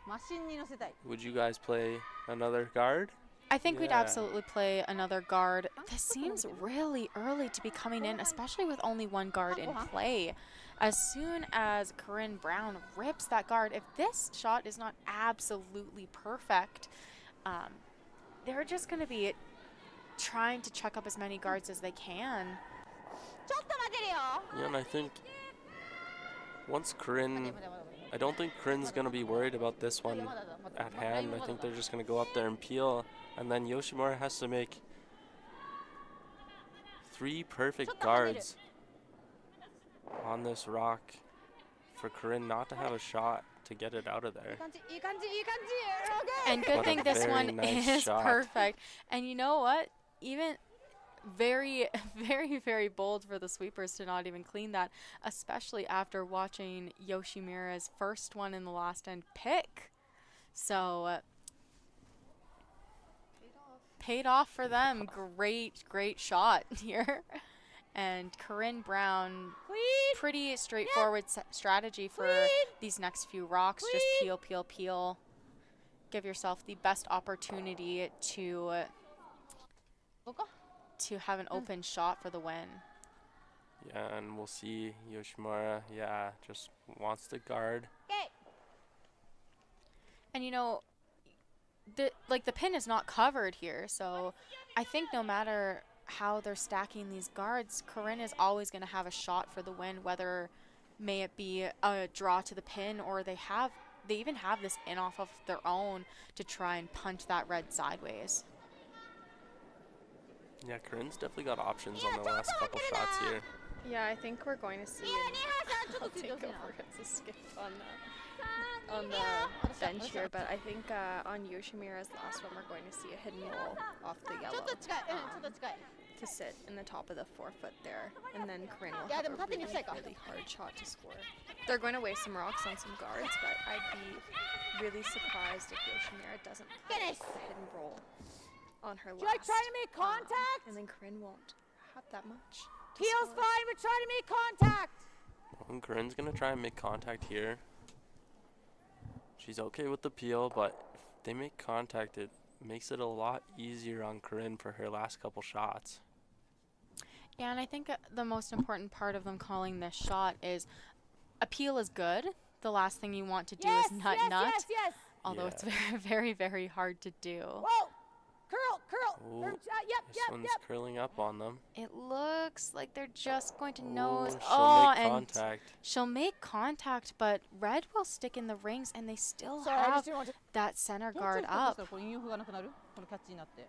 マシンに乗せたい。 would you guys play another guard? I think we'd Yeah. absolutely play another guard. This seems really early to be coming in, especially with only one guard in play. As soon as Corryn Brown rips that guard, if this shot is not absolutely perfect, they're just going to be trying to chuck up as many guards as they can. ちょっと待てるよ。 Yeah, and I think once Corryn, I don't think Corinne's going to be worried about this one at hand. I think they're just going to go up there and peel. And then Yoshimura has to make 3 perfect guards on this rock for Corryn not to have a shot to get it out of there. いい感じ、いい感じ、いい感じ。Okay. And good What a thing this very one nice is shot. perfect. And you know what? Even very, very, very bold for the sweepers to not even clean that, especially after watching Yoshimura's first one in the last end pick. So paid off for them. Great shot here. And Corryn Brown, Clean. pretty straightforward strategy for these next few rocks. Just peel, peel, peel. Give yourself the best opportunity to have an open shot for the win. Yeah, and we'll see Yoshimura, yeah, just wants to guard. Okay. And you know, the pin is not covered here, so I think no matter how they're stacking these guards, Corryn is always going to have a shot for the win, whether may it be a draw to the pin or they even have this in off of their own to try and punch that red sideways. Yeah, Corinne's definitely got options on the last couple shots here. Yeah, I think we're going to see. I'll take over as a skip on the bench here, but I think on Yoshimura's last one, we're going to see a hidden roll off the ちょ yellow っと近い、ちょっと近い。 to sit in the top of the forefoot there, and then Corryn will Yeah, have a then really,縦にしたいか。 really hard shot to score. They're going to waste some rocks on some guards, but I'd be really surprised if Yoshimura doesn't put Finish. a hidden roll on her Should I last. try to make contact? And then Corryn won't have that much. to Peel's score. fine, but try to make contact. And Corinne's going to try and make contact here. She's okay with the peel, but if they make contact, it makes it a lot easier on Corryn for her last couple shots. Yeah, and I think the most important part of them calling this shot is a peel is good. The last thing you want to do Yes, is nut. yes. Although it's Yeah. very, very, very hard to do. Whoa. Curl. Ooh, Yep. This one's curling up on them. It looks like they're just going to Ooh, nose. she'll make and contact. she'll make contact, but red will stick in the rings, and they still Sorry, I have just didn't want to. that center guard up. こうインオフがなくなるこのキャッチになって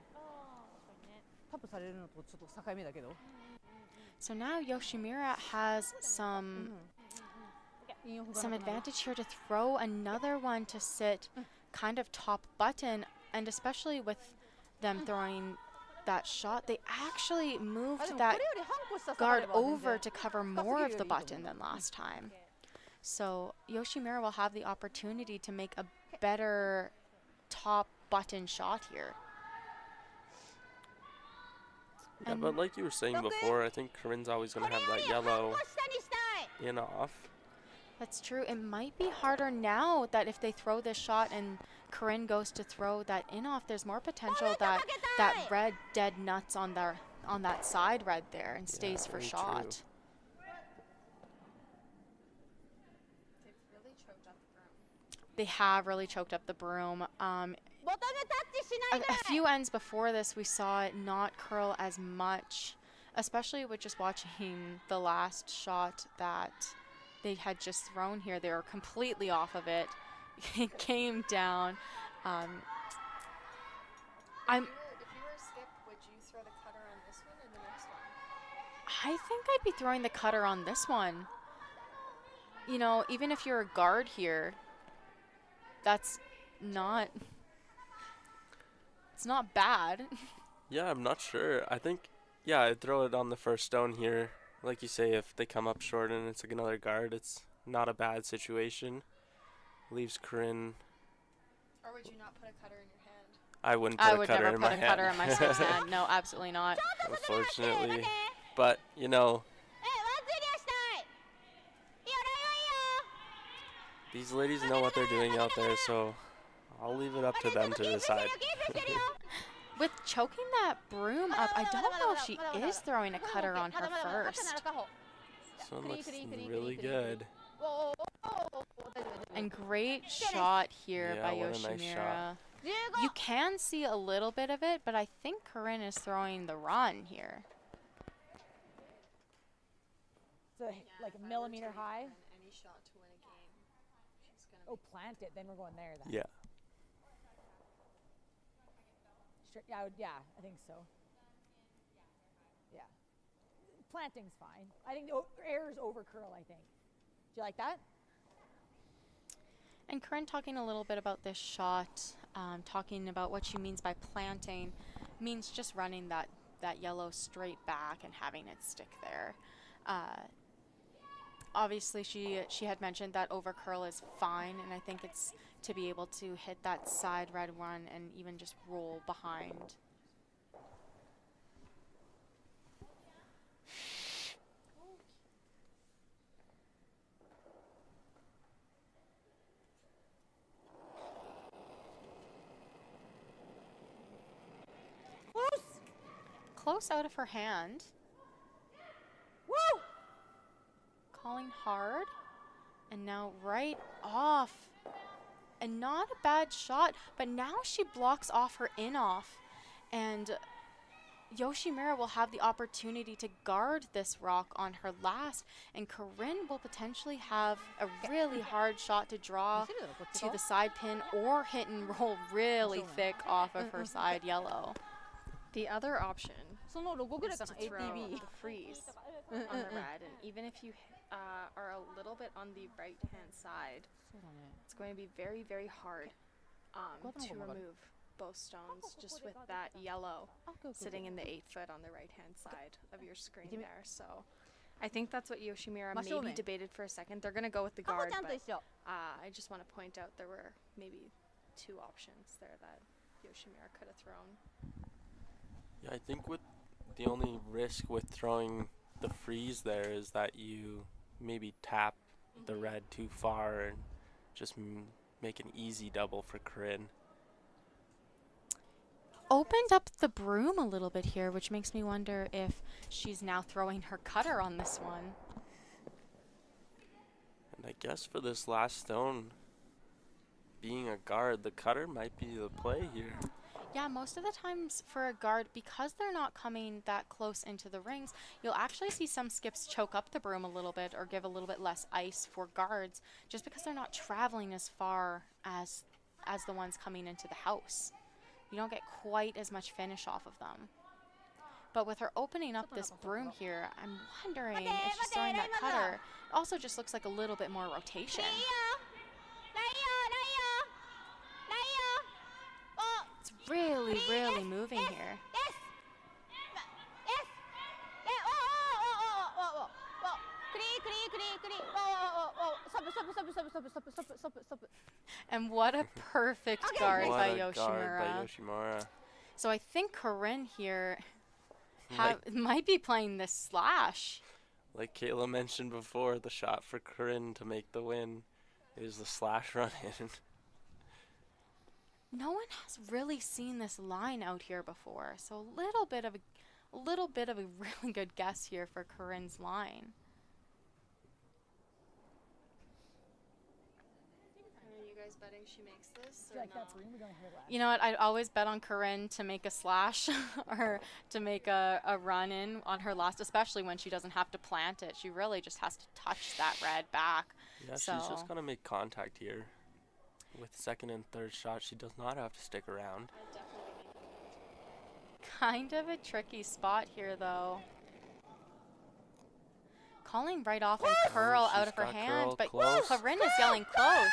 タップされるのとちょっと境目だけど So now Yoshimura has some インオフがなくなる advantage here to throw another one to sit kind of top button, and especially with them throwing that shot, they actually あで moved もこ that れより半個下下が guard れば全 over 然 to cover more of the button than last time. So Yoshimura will have the opportunity to make a better top button shot here. Yeah, And- but like you were saying before, I think Corinne's always going to have that yellow in off. That's true. It might be harder now that if they throw this shot and Corryn goes to throw that in off, there's more potential that that red dead nuts on that side red there and stays for very shot. true. They have really choked up the broom. ボトムタッチしないで A few ends before this, we saw it not curl as much, especially with just watching the last shot that they had just thrown here. They were completely off of it. It came down. If you were a skip, would you throw the cutter on this one or the next one? I think I'd be throwing the cutter on this one. You know, even if you're a guard here, that's not... It's not bad. Yeah, I'm not sure. I think, yeah, I'd throw it on the first stone here like you say, if they come up short and it's like another guard, it's not a bad situation. Leaves Corryn. Or would you not put a cutter in your hand? I wouldn't I put a would cutter never in put my a hand. cutter in my skipp's hand. No, absolutely not. Unfortunately. But, you know, these ladies know what they're doing out there, so I'll leave it up to them to decide. With choking that broom up, I don't know if she is throwing a cutter on her first. This one looks really good. And great shot here Yeah, by what a nice Yoshimura. shot. You can see a little bit of it, but I think Corryn is throwing the run here. So like a millimeter high. Any shot to win a game. She's gonna Oh, plant it. Then we're going there. Then. Yeah. Yeah, I think so. Yeah. Planting's fine. I think error's over curl, I think. Do you like that? And Corryn talking a little bit about this shot, talking about what she means by planting, means just running that yellow straight back and having it stick there. Obviously, she had mentioned that over curl is fine, and I think it's to be able to hit that side red one and even just roll behind. Close out of her hand. Woo! Calling hard. And now right off. And not a bad shot, but now she blocks off her in-off. And Yoshimura will have the opportunity to guard this rock on her last, and Corryn will potentially have a really hard shot to draw to the side pin or hit and roll really thick off of her side yellow. The other option So no, logoぐらい is か to な throw ATV the freeze on the red, and even if you are a little bit on the right-hand side, そうだね it's going to be very, very hard What to number? remove both stones just with that yellow Okay, sitting in the 8 foot on the right-hand side of your screen Give me- there. So I think that's what Yoshimura Masho maybe me. debated for a second. They're going to go with the あ、もう guard, ちゃんと but 一緒 I just want to point out there were maybe 2 options there that Yoshimura could have thrown. Yeah, I think with the only risk with throwing the freeze there is that you maybe tap the red too far and just make an easy double for Corryn. Opened up the broom a little bit here, which makes me wonder if she's now throwing her cutter on this one. And I guess for this last stone, being a guard, the cutter might be the play here. Yeah, most of the times for a guard, because they're not coming that close into the rings, you'll actually see some skips choke up the broom a little bit or give a little bit less ice for guards, just because they're not traveling as far as the ones coming into the house. You don't get quite as much finish off of them. But with her opening up this broom here, I'm wondering if she's throwing that cutter. It also just looks like a little bit more rotation. It's really, really moving here. And what a perfect guard What by a guard by Yoshimura. Yoshimura. So I think Corryn here Like, might be playing this slash. like Kayla mentioned before, the shot for Corryn to make the win is the slash run in. No one has really seen this line out here before, so a little bit of a really good guess here for Corryn's line. Are you guys betting she makes this Do you or like that no? broom? We're going to hear that. You know what? I'd always bet on Corryn to make a slash or to make a run in on her last, especially when she doesn't have to plant it. She really just has to touch that red back. Yeah, she's So- just gonna make contact here. With second and third shot, she does not have to stick around. I'd definitely be making that. Kind of a tricky spot here, though. Calling right off and curl She's out of her got hand, curl but close. Corryn is yelling close.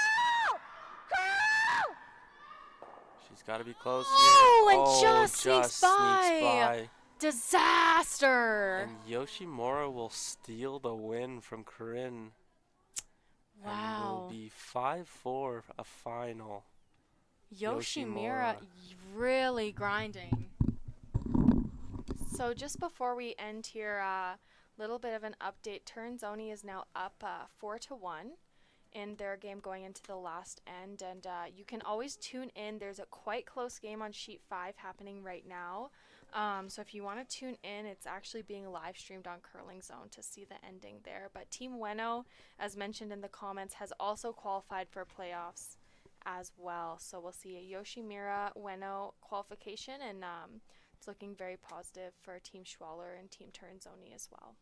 She's got to be close Oh, here. and just sneaks by. Disaster! And Yoshimura will steal the win from Corryn. And will Wow. be 5-4 a final. Yoshimura really grinding. So just before we end here, a little bit of an update. Turnzoni is now up 4-1 in their game going into the last end, and you can always tune in. There's a quite close game on sheet 5 happening right now. So if you want to tune in, it's actually being live streamed on Curling Zone to see the ending there. But Team Ueno, as mentioned in the comments, has also qualified for playoffs as well. So we'll see a Yoshimura Ueno qualification, and it's looking very positive for Team Schwaller and Team Turnzoni as well.